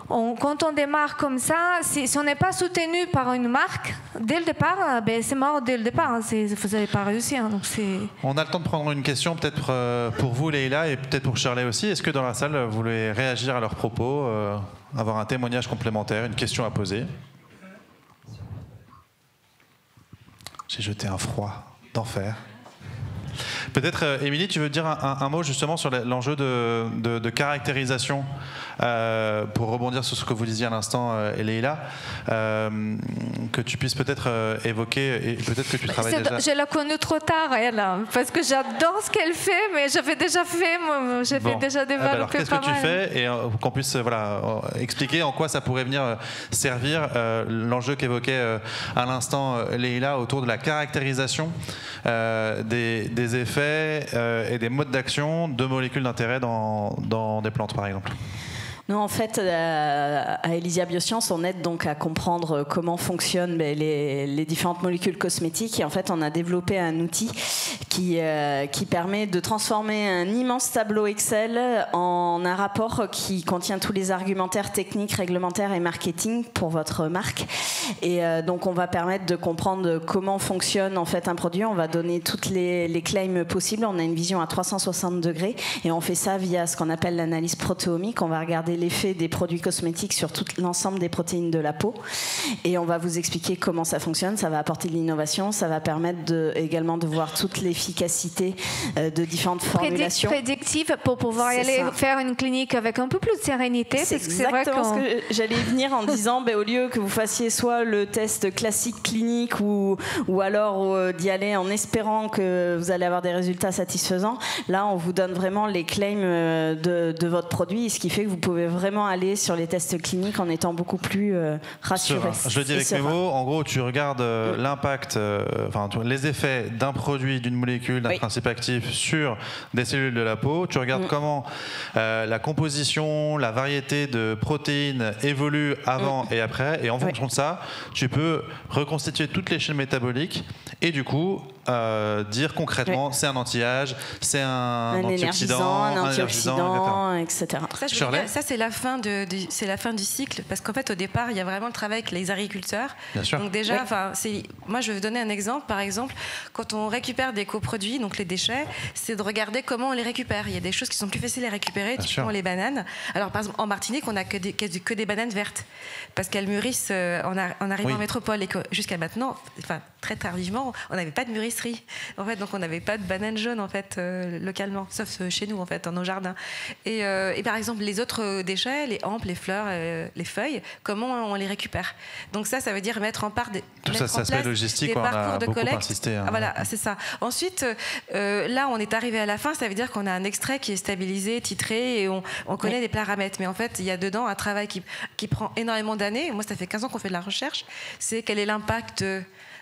quand on démarre comme ça, si on n'est pas soutenu par une marque, dès le départ, c'est mort dès le départ. Vous n'allez pas réussir. Donc on a le temps de prendre une question, peut-être pour vous, Leïla, et peut-être pour Shirley aussi. Est-ce que dans la salle, vous voulez réagir à leurs propos, avoir un témoignage complémentaire, une question à poser? J'ai jeté un froid d'enfer. Peut-être, Émilie, tu veux dire un mot justement sur l'enjeu de caractérisation pour rebondir sur ce que vous disiez à l'instant, Leïla, que tu puisses peut-être évoquer et peut-être que tu travailles déjà. Je l'ai connue trop tard, elle, parce que j'adore ce qu'elle fait, mais j'avais déjà fait, déjà développé alors, qu'est-ce que tu fais et qu'on puisse expliquer en quoi ça pourrait venir servir l'enjeu qu'évoquait à l'instant Leïla autour de la caractérisation des effets et des modes d'action de molécules d'intérêt dans des plantes, par exemple. Non, en fait, à Elysia Biosciences, on aide donc à comprendre comment fonctionnent les différentes molécules cosmétiques. Et en fait, on a développé un outil qui permet de transformer un immense tableau Excel en un rapport qui contient tous les argumentaires techniques, réglementaires et marketing pour votre marque. Et donc, on va permettre de comprendre comment fonctionne en fait un produit. On va donner toutes les claims possibles. On a une vision à 360 degrés et on fait ça via ce qu'on appelle l'analyse protéomique. On va regarder l'effet des produits cosmétiques sur tout l'ensemble des protéines de la peau et on va vous expliquer comment ça fonctionne. Ça va apporter de l'innovation, ça va permettre également de voir toute l'efficacité de différentes formulations prédictives pour pouvoir aller faire une clinique avec un peu plus de sérénité. C'est exactement ce que j'allais venir en disant au lieu que vous fassiez soit le test classique clinique ou alors d'y aller en espérant que vous allez avoir des résultats satisfaisants, là on vous donne vraiment les claims de votre produit, ce qui fait que vous pouvez vraiment aller sur les tests cliniques en étant beaucoup plus rassuré. Je le dis avec mes mots, en gros tu regardes l'impact, les effets d'un produit, d'une molécule, d'un principe actif sur des cellules de la peau, tu regardes comment la composition, la variété de protéines évolue avant et après, et en fonction de ça, tu peux reconstituer toute les chaînes métaboliques et du coup dire concrètement c'est un anti-âge, c'est un antioxydant, un antioxydant, etc. Ça c'est la fin du cycle, parce qu'en fait au départ il y a vraiment le travail avec les agriculteurs. Bien sûr. Donc déjà, moi je vais vous donner un exemple. Par exemple, quand on récupère des coproduits, donc les déchets, c'est de regarder comment on les récupère. Il y a des choses qui sont plus faciles à récupérer, typiquement les bananes. Alors par exemple en Martinique on n'a que des bananes vertes parce qu'elles mûrissent en arrivant en métropole et que jusqu'à maintenant, très tardivement, on n'avait pas de mûrisserie. En fait, donc on n'avait pas de bananes jaunes en fait localement, sauf chez nous en fait, dans nos jardins. Et par exemple les autres déchets, les hampes, les fleurs, les feuilles, comment on les récupère. Donc ça veut dire mettre en place logistique, des parcours de collecte. Insisté, Voilà, c'est ça. Ensuite, là on est arrivé à la fin, ça veut dire qu'on a un extrait qui est stabilisé, titré et on connaît les paramètres. Mais en fait, il y a dedans un travail qui prend énormément d'années. Moi, ça fait 15 ans qu'on fait de la recherche. C'est quel est l'impact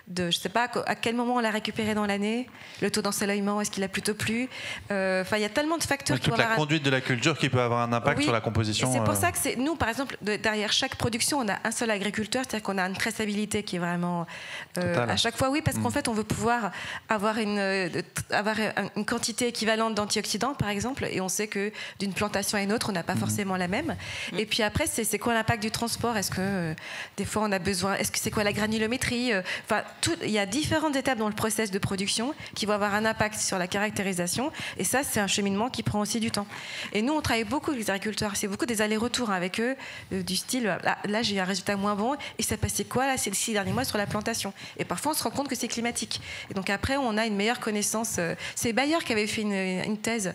je ne sais pas à quel moment on l'a récupéré dans l'année, le taux d'ensoleillement, est-ce qu'il a plutôt plu, il y a tellement de facteurs. Toute la conduite de la culture qui peut avoir un impact sur la composition. C'est pour ça que nous, par exemple, derrière chaque production, on a un seul agriculteur, c'est-à-dire qu'on a une traçabilité qui est vraiment à chaque fois, parce qu'en fait, on veut pouvoir avoir une quantité équivalente d'antioxydants, par exemple, et on sait que d'une plantation à une autre, on n'a pas forcément la même. Et puis après, c'est quoi l'impact du transport? Est-ce que des fois on a besoin? Est-ce que c'est quoi la granulométrie? il y a différentes étapes dans le process de production qui vont avoir un impact sur la caractérisation. Et ça, c'est un cheminement qui prend aussi du temps. Et nous, on travaille beaucoup avec les agriculteurs. C'est beaucoup des allers-retours avec eux, du style, là j'ai eu un résultat moins bon, et ça passait quoi là, ces 6 derniers mois sur la plantation. Et parfois, on se rend compte que c'est climatique. Et donc après, on a une meilleure connaissance. C'est Bayer qui avait fait une thèse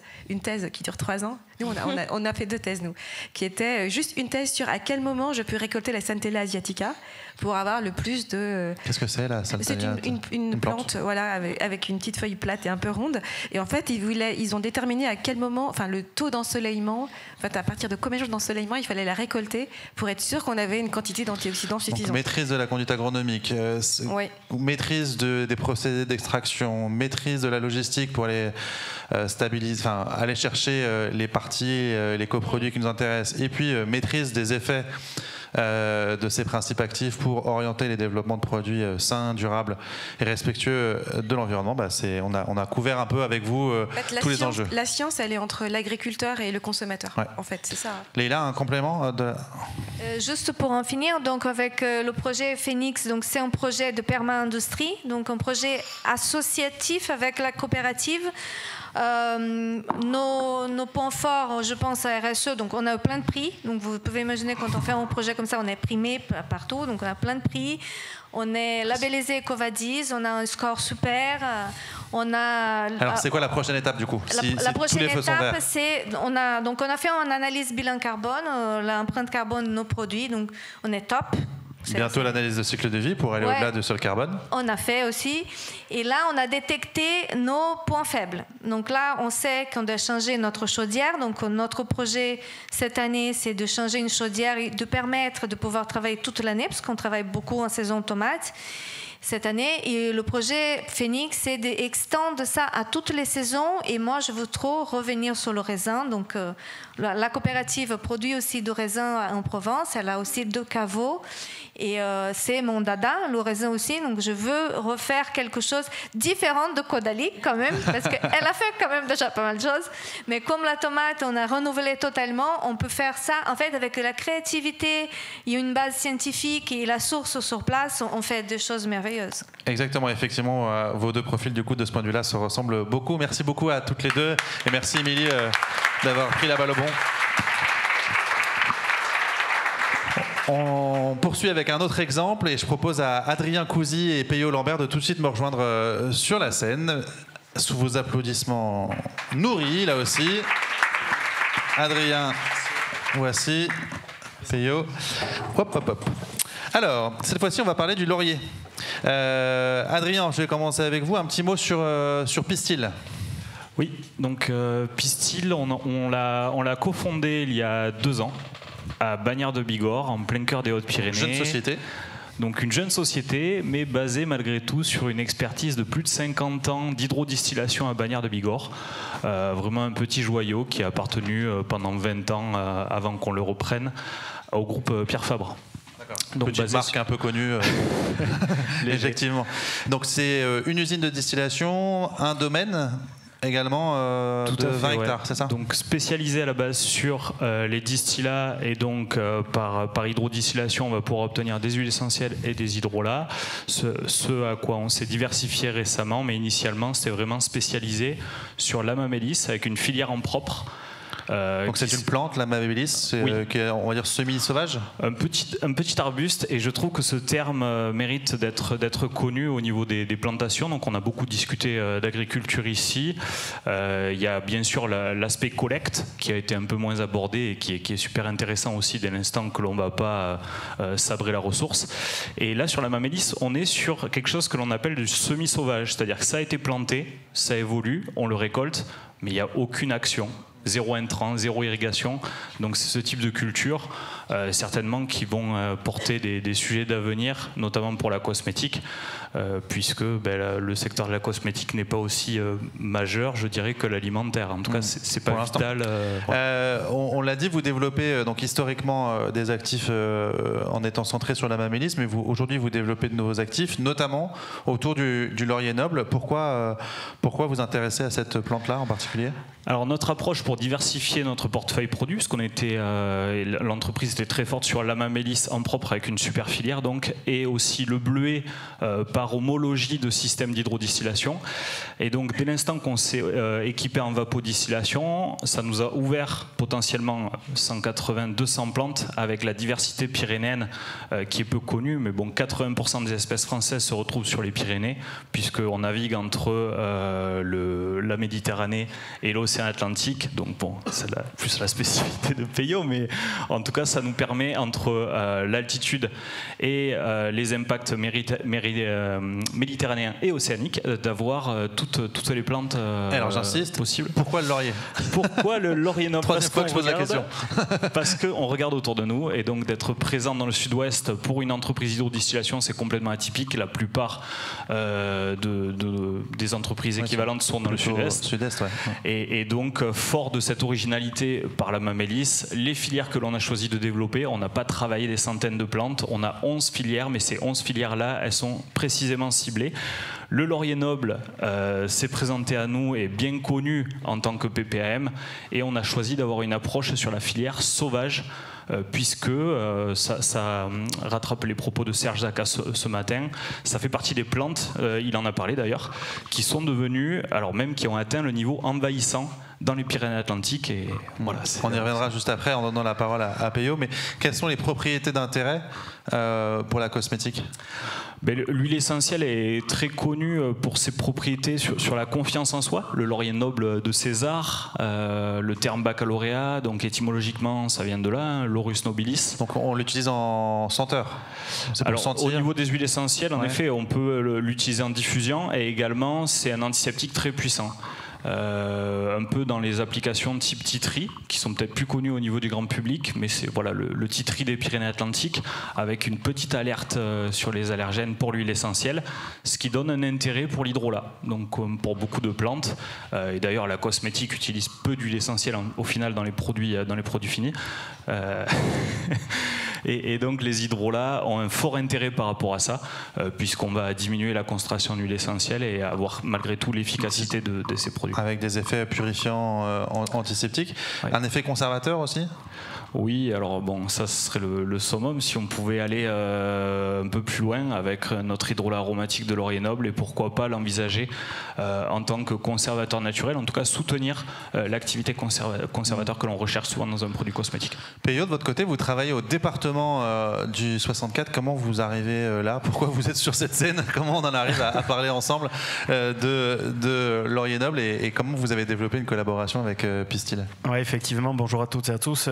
qui dure 3 ans. Nous, on a fait 2 thèses, nous, qui étaient juste une thèse sur à quel moment je peux récolter la Centella asiatica pour avoir le plus de... Qu'est-ce que c'est, la Centella? C'est une plante, voilà, avec une petite feuille plate et un peu ronde. Et en fait, ils ont déterminé à quel moment, enfin, le taux d'ensoleillement, en fait, à partir de combien de jours d'ensoleillement il fallait la récolter pour être sûr qu'on avait une quantité d'antioxydants suffisante. Donc, maîtrise de la conduite agronomique, maîtrise des procédés d'extraction, maîtrise de la logistique pour aller stabiliser, enfin, aller chercher les parties, les coproduits qui nous intéressent, et puis maîtrise des effets de ces principes actifs pour orienter les développements de produits sains, durables et respectueux de l'environnement. On a couvert un peu avec vous tous les enjeux. La science, elle est entre l'agriculteur et le consommateur. Ouais. En fait, c'est ça. Leïla, un complément Juste pour en finir, donc avec le projet Phoenix, donc c'est un projet de perma-industrie, donc un projet associatif avec la coopérative. Nos points forts, je pense à RSE, donc on a plein de prix. Donc vous pouvez imaginer quand on fait un projet comme ça, on est primé partout, donc on a plein de prix. On est labellisé EcoVadis, on a un score super. Alors c'est quoi la prochaine étape du coup? La prochaine étape, c'est on a fait une analyse bilan carbone, l'empreinte carbone de nos produits, donc on est top. Bientôt l'analyse de cycle de vie pour aller au-delà du sol carbone. On a fait aussi. Et là, on a détecté nos points faibles. Donc là, on sait qu'on doit changer notre chaudière. Donc notre projet cette année, c'est de changer une chaudière et de permettre de pouvoir travailler toute l'année, parce qu'on travaille beaucoup en saison tomate cette année. Et le projet Phoenix, c'est d'extendre ça à toutes les saisons. Et moi, je veux trop revenir sur le raisin. Donc la coopérative produit aussi du raisin en Provence. Elle a aussi 2 caveaux. Et c'est mon dada, le raisin aussi. Donc je veux refaire quelque chose différent de Caudalie quand même, parce qu'elle a fait quand même déjà pas mal de choses. Mais comme la tomate, on a renouvelé totalement, on peut faire ça. En fait, avec la créativité, il y a une base scientifique et la source sur place, on fait des choses merveilleuses. Exactement, effectivement, vos 2 profils du coup de ce point de vue-là se ressemblent beaucoup. Merci beaucoup à toutes les 2 et merci Émilie d'avoir pris la balle au bon. On poursuit avec un autre exemple et je propose à Adrien Cousy et Peyo Lambert de tout de suite me rejoindre sur la scène. Sous vos applaudissements nourris, là aussi. Adrien, voici. Peyo. Hop, hop, hop. Alors, cette fois-ci, on va parler du laurier. Adrien, je vais commencer avec vous. Un petit mot sur Pistil. Oui, donc Pistil, on l'a cofondé il y a 2 ans. À Bagnères de Bigorre, en plein cœur des Hautes-Pyrénées. Jeune société. Donc une jeune société, mais basée malgré tout sur une expertise de plus de 50 ans d'hydrodistillation à Bagnères de Bigorre. Vraiment un petit joyau qui a appartenu pendant 20 ans, avant qu'on le reprenne, au groupe Pierre Fabre. Donc petite marque un peu connue, effectivement. Donc c'est une usine de distillation, un domaine également de 20 hectares, c'est ça? Donc spécialisé à la base sur les distillats et donc par hydrodistillation on va pouvoir obtenir des huiles essentielles et des hydrolats, ce à quoi on s'est diversifié récemment, mais initialement c'était vraiment spécialisé sur l'amamélis avec une filière en propre. Donc c'est une plante, l'amamélis, qui est, on va dire, semi-sauvage. Un petit arbuste, et je trouve que ce terme mérite d'être connu au niveau des plantations. Donc on a beaucoup discuté d'agriculture ici. Il y a bien sûr l'aspect collecte qui a été un peu moins abordé et qui est super intéressant aussi dès l'instant que l'on ne va pas sabrer la ressource. Et là sur l'amamélis, on est sur quelque chose que l'on appelle du semi-sauvage, c'est-à-dire que ça a été planté, ça évolue, on le récolte, mais il n'y a aucune action. 0 intrant, 0 irrigation. Donc c'est ce type de culture, certainement, qui vont porter des sujets d'avenir, notamment pour la cosmétique, puisque le secteur de la cosmétique n'est pas aussi majeur, je dirais, que l'alimentaire. En tout cas, c'est pas vital. On l'a dit, vous développez donc historiquement des actifs en étant centré sur l'amamélis, mais aujourd'hui vous développez de nouveaux actifs, notamment autour du laurier noble. Pourquoi vous intéressez à cette plante-là en particulier? Alors notre approche pour diversifier notre portefeuille produit, parce qu'on était l'entreprise activité très forte sur l'amamélis en propre avec une super filière donc, et aussi le bleuet par homologie de système d'hydrodistillation. Et donc dès l'instant qu'on s'est équipé en vapodistillation, ça nous a ouvert potentiellement 180-200 plantes avec la diversité pyrénéenne qui est peu connue, mais bon, 80% des espèces françaises se retrouvent sur les Pyrénées, puisqu'on navigue entre la Méditerranée et l'océan Atlantique. Donc bon, c'est plus la spécificité de Peyo, mais en tout cas, ça nous permet, entre l'altitude et les impacts méditerranéens et océaniques, d'avoir toutes les plantes alors j'insiste, possibles. Pourquoi le laurier? Pourquoi le laurier noble? Troisième fois que je pose la question. Parce qu'on regarde autour de nous, et donc d'être présent dans le sud-ouest pour une entreprise d'hydrodistillation, c'est complètement atypique. La plupart des entreprises équivalentes sont dans le sud-est. Ouais. Et donc, fort de cette originalité par la mamélis, les filières que l'on a choisi de développer, on n'a pas travaillé des centaines de plantes, on a 11 filières, mais ces 11 filières-là, elles sont précisément ciblées. Le laurier noble s'est présenté à nous et bien connu en tant que PPAM, et on a choisi d'avoir une approche sur la filière sauvage, puisque ça rattrape les propos de Serge Zaka ce matin. Ça fait partie des plantes, il en a parlé d'ailleurs, qui sont devenues, alors même qui ont atteint le niveau envahissant dans les Pyrénées-Atlantiques. Et voilà, on y reviendra juste après en donnant la parole à Peyo, mais quelles sont les propriétés d'intérêt pour la cosmétique? L'huile essentielle est très connue pour ses propriétés sur la confiance en soi. Le laurier noble de César, le terme baccalauréat, donc étymologiquement ça vient de là, hein, Laurus nobilis. Donc on l'utilise en senteur. Alors au niveau des huiles essentielles, en effet, on peut l'utiliser en diffusion, et également c'est un antiseptique très puissant. Un peu dans les applications type titri, qui sont peut-être plus connues au niveau du grand public, mais c'est voilà, le titri des Pyrénées-Atlantiques, avec une petite alerte sur les allergènes pour l'huile essentielle, ce qui donne un intérêt pour l'hydrolat, donc pour beaucoup de plantes. Et d'ailleurs la cosmétique utilise peu d'huile essentielle au final dans les produits finis. Et donc les hydrolats ont un fort intérêt par rapport à ça, puisqu'on va diminuer la concentration d'huile essentielle et avoir malgré tout l'efficacité de ces produits. Avec des effets purifiants, antiseptiques. Ouais. Un effet conservateur aussi? Oui, alors bon, ça serait le summum si on pouvait aller un peu plus loin avec notre hydrolat aromatique de laurier noble, et pourquoi pas l'envisager en tant que conservateur naturel, en tout cas soutenir l'activité conservateur que l'on recherche souvent dans un produit cosmétique. Peyo, de votre côté, vous travaillez au département du 64. Comment vous arrivez là? Pourquoi vous êtes sur cette scène? Comment on en arrive à parler ensemble de laurier noble, et comment vous avez développé une collaboration avec Pistil? Oui, effectivement, bonjour à toutes et à tous.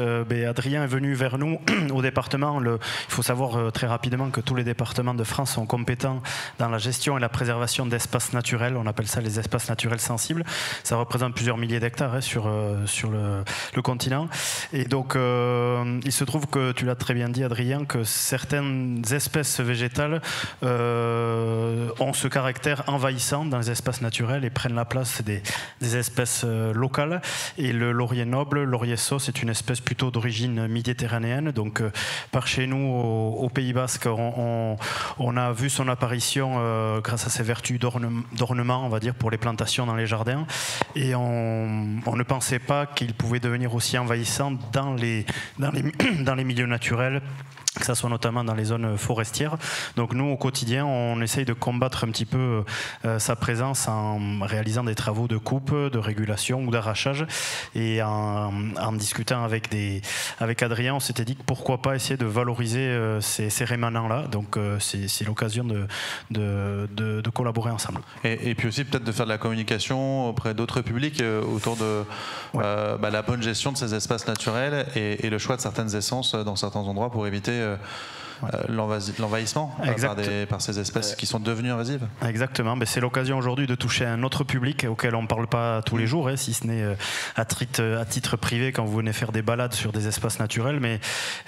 Adrien est venu vers nous au département. Il faut savoir très rapidement que tous les départements de France sont compétents dans la gestion et la préservation d'espaces naturels. On appelle ça les espaces naturels sensibles. Ça représente plusieurs milliers d'hectares sur le continent. Et donc, il se trouve que, tu l'as très bien dit, Adrien, que certaines espèces végétales ont ce caractère envahissant dans les espaces naturels et prennent la place des espèces locales. Et le laurier noble, laurier sauce, c'est une espèce plutôt d'origine méditerranéenne. Donc, par chez nous, au Pays Basque, on a vu son apparition grâce à ses vertus d'ornement, on va dire, pour les plantations dans les jardins. Et on ne pensait pas qu'il pouvait devenir aussi envahissant dans les milieux naturels, que ça soit notamment dans les zones forestières. Donc nous, au quotidien, on essaye de combattre un petit peu sa présence en réalisant des travaux de coupe, de régulation ou d'arrachage. Et en discutant avec Adrien, on s'était dit que pourquoi pas essayer de valoriser ces rémanents-là. Donc c'est l'occasion de collaborer ensemble. Et puis aussi peut-être de faire de la communication auprès d'autres publics autour de la bonne gestion de ces espaces naturels et le choix de certaines essences dans certains endroits pour éviter l'envahissement par ces espèces qui sont devenues invasives. Exactement, mais c'est l'occasion aujourd'hui de toucher un autre public auquel on ne parle pas tous les jours, si ce n'est à titre privé quand vous venez faire des balades sur des espaces naturels. Mais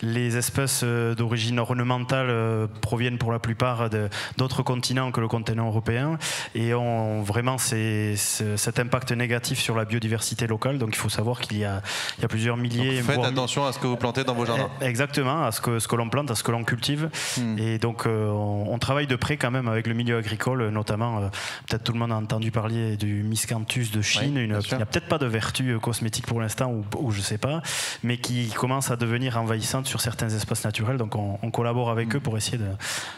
les espèces d'origine ornementale proviennent pour la plupart d'autres continents que le continent européen et ont vraiment cet impact négatif sur la biodiversité locale. Donc il faut savoir qu'il y a plusieurs milliers... Donc faites attention à ce que vous plantez dans vos jardins. Exactement, à ce que l'on plante, à ce que l'on cultive cultive. Et donc on travaille de près quand même avec le milieu agricole, notamment, peut-être tout le monde a entendu parler du miscanthus de Chine, qui n'a peut-être pas de vertu cosmétique pour l'instant, ou je sais pas, mais qui commence à devenir envahissante sur certains espaces naturels. Donc on collabore avec eux pour essayer de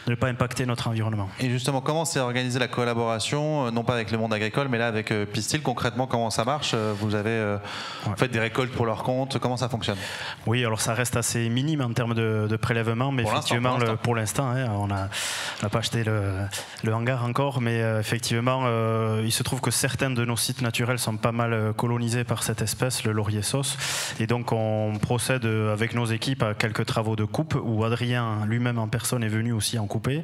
ne pas impacter notre environnement. Et justement, comment s'est organisée la collaboration, non pas avec le monde agricole, mais là avec Pistil, concrètement, comment ça marche? Vous avez fait des récoltes pour leur compte, comment ça fonctionne? Oui, alors ça reste assez minime en termes de prélèvement, mais effectivement, pour l'instant, on n'a pas acheté le hangar encore, mais effectivement, il se trouve que certains de nos sites naturels sont pas mal colonisés par cette espèce, le laurier sauce, et donc on procède avec nos équipes à quelques travaux de coupe, où Adrien lui-même en personne est venu aussi en couper,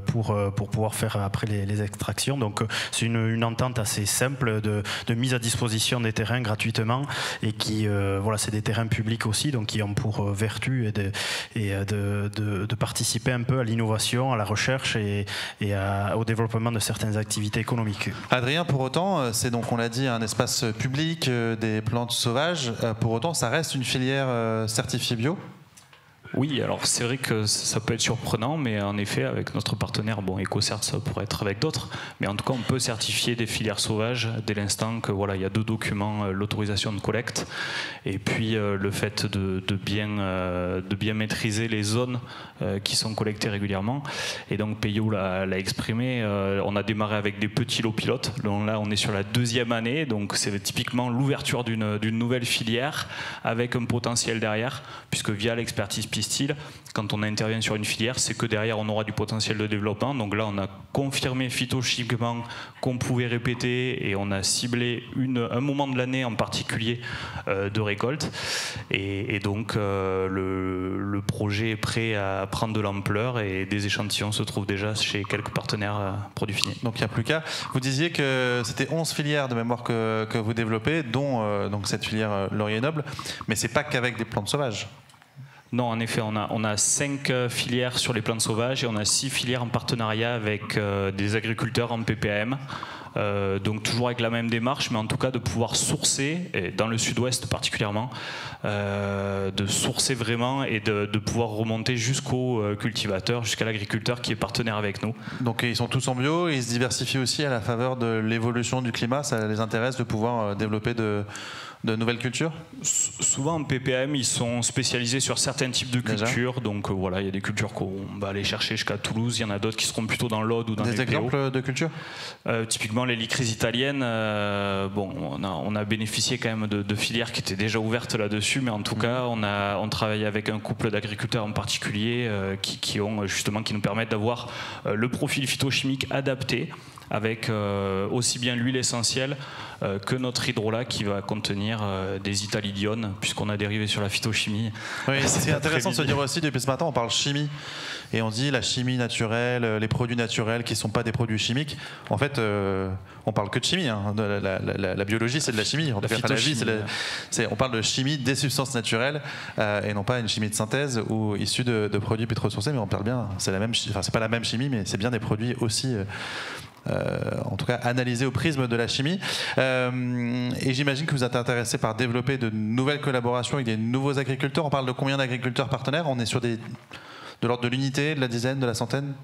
pour pouvoir faire après les extractions. Donc c'est une entente assez simple de mise à disposition des terrains gratuitement, et qui, voilà, c'est des terrains publics aussi, donc qui ont pour vertu de participer un peu à l'innovation, à la recherche et au développement de certaines activités économiques. Adrien, pour autant, c'est donc, on l'a dit, un espace public, des plantes sauvages, pour autant ça reste une filière certifiée bio? Oui, alors c'est vrai que ça peut être surprenant, mais en effet, avec notre partenaire, bon, EcoCert, ça pourrait être avec d'autres, mais en tout cas, on peut certifier des filières sauvages dès l'instant que voilà, il y a 2 documents, l'autorisation de collecte, et puis le fait de bien maîtriser les zones qui sont collectées régulièrement. Et donc Peyo l'a exprimé, on a démarré avec des petits lots pilotes. Donc là, on est sur la 2e année, donc c'est typiquement l'ouverture d'une nouvelle filière avec un potentiel derrière, puisque via l'expertise Pistil, quand on intervient sur une filière, c'est que derrière on aura du potentiel de développement. Donc là, on a confirmé phytochimiquement qu'on pouvait répéter, et on a ciblé un moment de l'année en particulier de récolte. Et donc le projet est prêt à prendre de l'ampleur, et des échantillons se trouvent déjà chez quelques partenaires produits finis. Donc il n'y a plus qu'à. Vous disiez que c'était 11 filières de mémoire que vous développez, dont donc cette filière laurier noble, mais c'est pas qu'avec des plantes sauvages. Non, en effet, on a 5 filières sur les plantes sauvages, et on a 6 filières en partenariat avec des agriculteurs en PPAM. Donc toujours avec la même démarche, mais en tout cas de pouvoir sourcer, et dans le sud-ouest particulièrement, de sourcer vraiment, et de pouvoir remonter jusqu'au cultivateur, jusqu'à l'agriculteur qui est partenaire avec nous. Donc ils sont tous en bio, et ils se diversifient aussi à la faveur de l'évolution du climat. Ça les intéresse de pouvoir développer de nouvelles cultures? Souvent en PPM, ils sont spécialisés sur certains types de cultures. Donc voilà, il y a des cultures qu'on va aller chercher jusqu'à Toulouse. Il y en a d'autres qui seront plutôt dans l'Aude ou dans les PO. Des exemples de cultures? Typiquement les licries italiennes. Bon, on a bénéficié quand même de filières qui étaient déjà ouvertes là-dessus, mais en tout cas, on travaille avec un couple d'agriculteurs en particulier qui nous permettent d'avoir le profil phytochimique adapté, avec aussi bien l'huile essentielle que notre hydrolat qui va contenir des italidiones, puisqu'on a dérivé sur la phytochimie. Oui, c'est intéressant de se dire aussi, depuis ce matin on parle chimie, et on dit la chimie naturelle, les produits naturels qui ne sont pas des produits chimiques. En fait, on parle que de chimie, hein. La biologie c'est de la chimie, en tout cas, la vie, on parle de chimie des substances naturelles, et non pas une chimie de synthèse ou issue de produits pétrosourcés, mais on parle bien, c'est pas la même chimie, mais c'est bien des produits aussi en tout cas analysé au prisme de la chimie. Et j'imagine que vous êtes intéressé par développer de nouvelles collaborations avec des nouveaux agriculteurs. On parle de combien d'agriculteurs partenaires? On est sur de l'ordre de l'unité, de la dizaine, de la centaine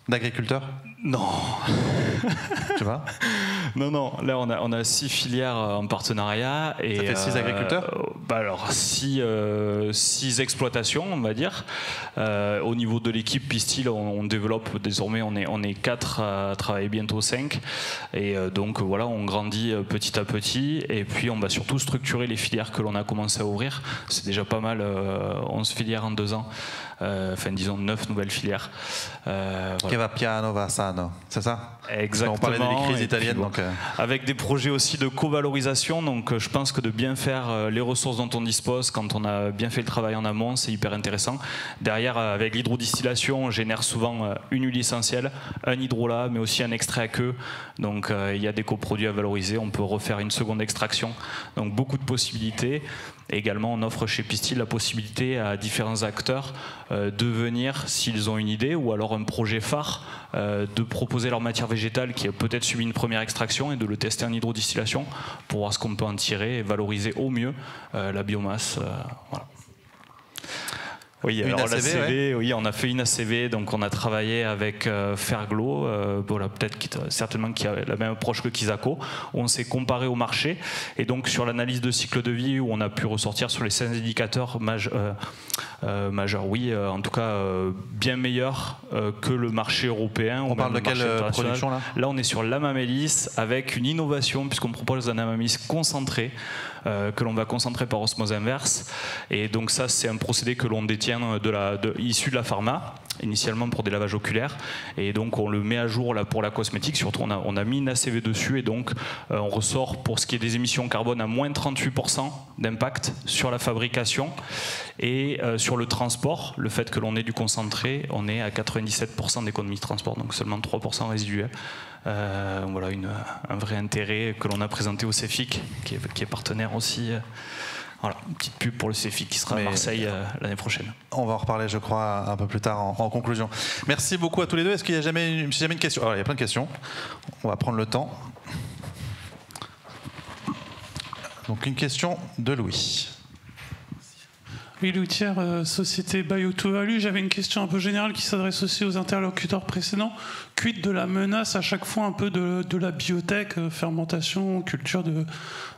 d'agriculteurs? Non. Tu vois? Non, là on a 6 filières en partenariat. Et ça fait 6 agriculteurs? Alors 6 exploitations, on va dire. Au niveau de l'équipe Pistil, on développe désormais, on est 4 à travailler, bientôt 5. Et donc voilà, on grandit petit à petit. Et puis on va surtout structurer les filières que l'on a commencé à ouvrir. C'est déjà pas mal, 11 filières en 2 ans. Enfin disons 9 nouvelles filières. Voilà. Che va piano va sano, c'est ça? Exactement. On parlait des crises italiennes. Puis, donc, avec des projets aussi de co-valorisation, donc je pense que de bien faire les ressources dont on dispose quand on a bien fait le travail en amont, c'est hyper intéressant. Derrière, avec l'hydrodistillation, on génère souvent une huile essentielle, un hydrolat, mais aussi un extrait à queue. Donc il y a des coproduits à valoriser, on peut refaire une seconde extraction. Donc beaucoup de possibilités. Et également, on offre chez Pistil la possibilité à différents acteurs de venir, s'ils ont une idée ou alors un projet phare, de proposer leur matière végétale qui a peut-être subi une première extraction et de le tester en hydrodistillation pour voir ce qu'on peut en tirer et valoriser au mieux la biomasse. Voilà. Oui, Une alors ACV, la CV, oui, on a fait une ACV, donc on a travaillé avec Ferglo, voilà, certainement qui a la même approche que Kisako, où on s'est comparé au marché, et donc sur l'analyse de cycle de vie, où on a pu ressortir sur les 5 indicateurs majeurs, oui, en tout cas bien meilleurs que le marché européen. On parle de quelle production là? Là, on est sur l'amamélis avec une innovation, puisqu'on propose un amamélis concentré, que l'on va concentrer par osmose inverse, et donc ça c'est un procédé que l'on détient issu de la pharma, initialement pour des lavages oculaires, et donc on le met à jour là pour la cosmétique. Surtout on a mis une ACV dessus, et donc on ressort pour ce qui est des émissions carbone à moins 38% d'impact sur la fabrication, et sur le transport, le fait que l'on ait du concentré, on est à 97% d'économie de transport, donc seulement 3% résiduel. Voilà un vrai intérêt que l'on a présenté au CEFIC, qui est partenaire aussi. Voilà, une petite pub pour le CEFIC qui sera à Marseille l'année prochaine. On va en reparler, je crois, un peu plus tard en conclusion. Merci beaucoup à tous les deux. Est-ce qu'il y a jamais une question? Alors, il y a plein de questions. On va prendre le temps. Donc, une question de Louis. Oui, Louis Thiers, société Bio2Value. J'avais une question un peu générale qui s'adresse aussi aux interlocuteurs précédents. Quid de la menace à chaque fois un peu de la biotech, fermentation, culture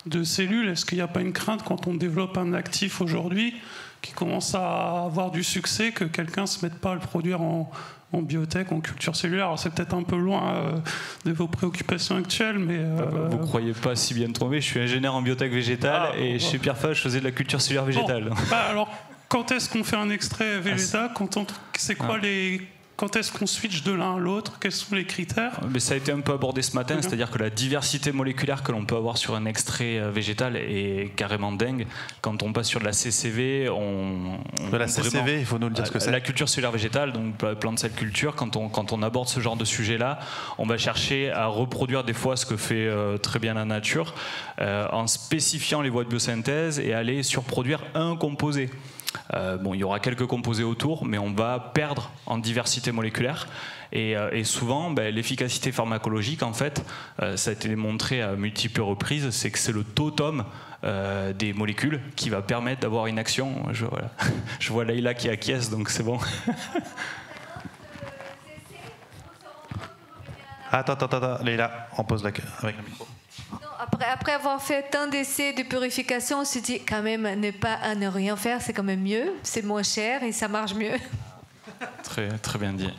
de cellules? Est-ce qu'il n'y a pas une crainte quand on développe un actif aujourd'hui qui commence à avoir du succès, que quelqu'un ne se mette pas à le produire en biotech, en culture cellulaire? Alors c'est peut-être un peu loin de vos préoccupations actuelles, mais... Vous ne croyez pas si bien tromper, je suis ingénieur en biotech végétale, et chez Pierre Fabre, je faisais de la culture cellulaire végétale. Bon, alors, quand est-ce qu'on fait un extrait végétal? C'est quoi quand est-ce qu'on switch de l'un à l'autre? Quels sont les critères? Mais ça a été un peu abordé ce matin, c'est-à-dire que la diversité moléculaire que l'on peut avoir sur un extrait végétal est carrément dingue. Quand on passe sur de la CCV, de la CCV, il faut nous le dire ce que c'est. La culture cellulaire végétale, donc plante cell culture, quand on aborde ce genre de sujet-là, on va chercher à reproduire des fois ce que fait très bien la nature, en spécifiant les voies de biosynthèse et aller surproduire un composé. Il y aura quelques composés autour, mais on va perdre en diversité moléculaire. Et souvent, l'efficacité pharmacologique, en fait, ça a été démontré à multiples reprises, c'est que c'est le totum des molécules qui va permettre d'avoir une action. Je vois Leïla qui acquiesce, donc c'est bon. Attends, Leïla, on pose avec le micro. Après avoir fait tant d'essais de purification, on se dit quand même ne rien faire, c'est quand même mieux, c'est moins cher et ça marche mieux. Très, très bien dit.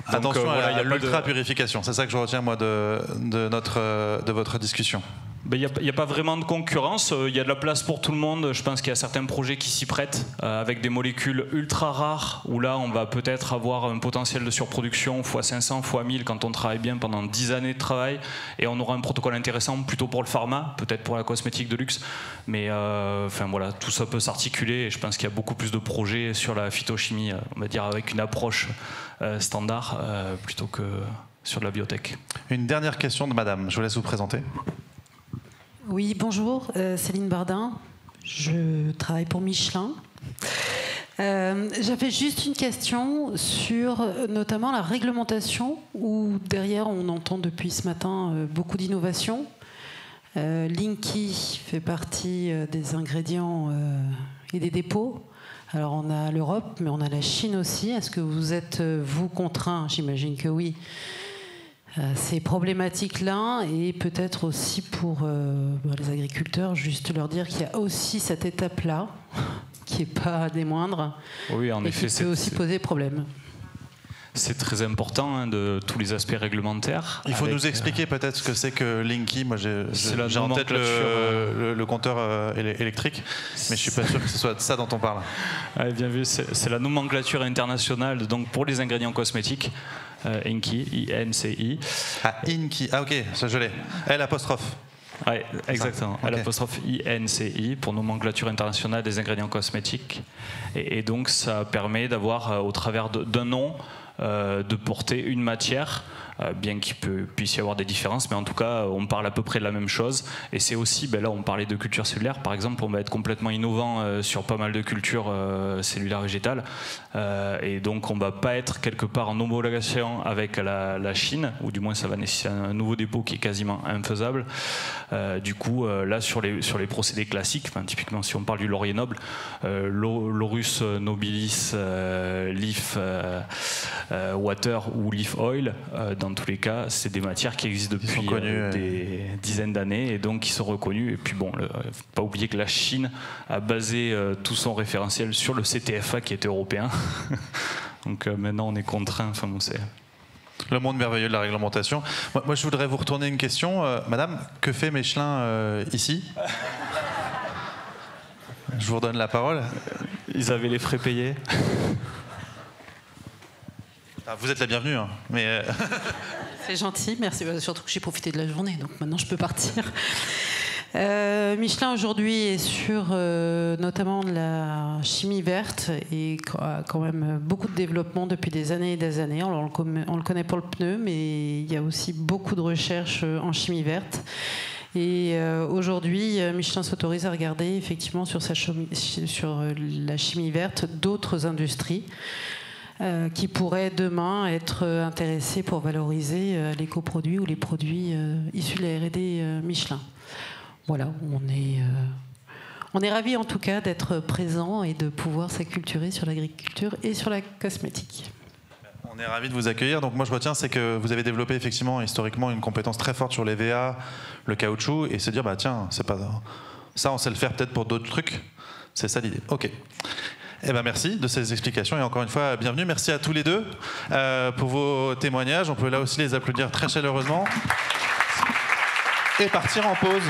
Attention à l'ultra-purification, c'est ça que je retiens moi de votre discussion. Il n'y a pas vraiment de concurrence, il y a de la place pour tout le monde. Je pense qu'il y a certains projets qui s'y prêtent avec des molécules ultra rares, où là on va peut-être avoir un potentiel de surproduction x500, x1000 quand on travaille bien pendant 10 années de travail, et on aura un protocole intéressant plutôt pour le pharma, peut-être pour la cosmétique de luxe, mais voilà, tout ça peut s'articuler, et je pense qu'il y a beaucoup plus de projets sur la phytochimie, on va dire avec une approche standard plutôt que sur de la biotech. Une dernière question de madame, je vous laisse vous présenter. Oui, bonjour, Céline Bardin, je travaille pour Michelin. J'avais juste une question sur notamment la réglementation, où derrière on entend depuis ce matin beaucoup d'innovations. Linky fait partie des ingrédients et des dépôts. Alors on a l'Europe, mais on a la Chine aussi. Est-ce que vous êtes, vous, contraint? J'imagine que oui. Ces problématiques-là, et peut-être aussi pour les agriculteurs, juste leur dire qu'il y a aussi cette étape-là, qui n'est pas des moindres, oui, en effet, qui peut aussi poser problème. C'est très important de tous les aspects réglementaires. Il faut nous expliquer peut-être ce que c'est que Linky. Moi, j'ai en tête le compteur électrique, mais je ne suis pas sûr que ce soit de ça dont on parle. Bien vu, c'est la nomenclature internationale donc pour les ingrédients cosmétiques. Inky, I-N-C-I. Ah, Inky, ah ok, ça je l'ai. L apostrophe. Oui, exactement. Okay. L'apostrophe I-N-C-I pour nomenclature internationale des ingrédients cosmétiques. Et donc ça permet d'avoir, au travers d'un nom, de porter une matière bien qu'il puisse y avoir des différences, mais en tout cas, on parle à peu près de la même chose. Et c'est aussi, là, on parlait de culture cellulaire, par exemple, on va être complètement innovant sur pas mal de cultures cellulaires végétales. Et donc, on ne va pas être quelque part en homologation avec la Chine, ou du moins, ça va nécessiter un nouveau dépôt qui est quasiment infaisable. Du coup, là, sur les procédés classiques, typiquement, si on parle du laurier noble, Laurus nobilis, leaf water ou leaf oil, dans tous les cas, c'est des matières qui existent depuis des dizaines d'années et donc qui sont reconnues. Et puis bon, il ne faut pas oublier que la Chine a basé tout son référentiel sur le CTFA qui est européen. Donc maintenant, on est contraint. Enfin, bon, c'est le monde merveilleux de la réglementation. Moi, je voudrais vous retourner une question. Madame, que fait Michelin ici ? Je vous redonne la parole. Ils avaient les frais payés. Vous êtes la bienvenue, hein, mais c'est gentil, merci. Surtout que j'ai profité de la journée, donc maintenant je peux partir. Michelin aujourd'hui est sur notamment de la chimie verte et a quand même beaucoup de développement depuis des années et des années. On le connaît pour le pneu, mais il y a aussi beaucoup de recherches en chimie verte. Et aujourd'hui, Michelin s'autorise à regarder effectivement sur la chimie verte d'autres industries qui pourraient demain être intéressés pour valoriser les coproduits ou les produits issus de la R&D Michelin. Voilà, on est ravis en tout cas d'être présents et de pouvoir s'acculturer sur l'agriculture et sur la cosmétique. On est ravis de vous accueillir. Donc moi je retiens, c'est que vous avez développé effectivement historiquement une compétence très forte sur les VA, le caoutchouc, et se dire tiens, c'est pas ça, on sait le faire peut-être pour d'autres trucs. C'est ça l'idée. Ok. Eh ben merci de ces explications et encore une fois bienvenue. Merci à tous les deux pour vos témoignages. On peut là aussi les applaudir très chaleureusement et partir en pause.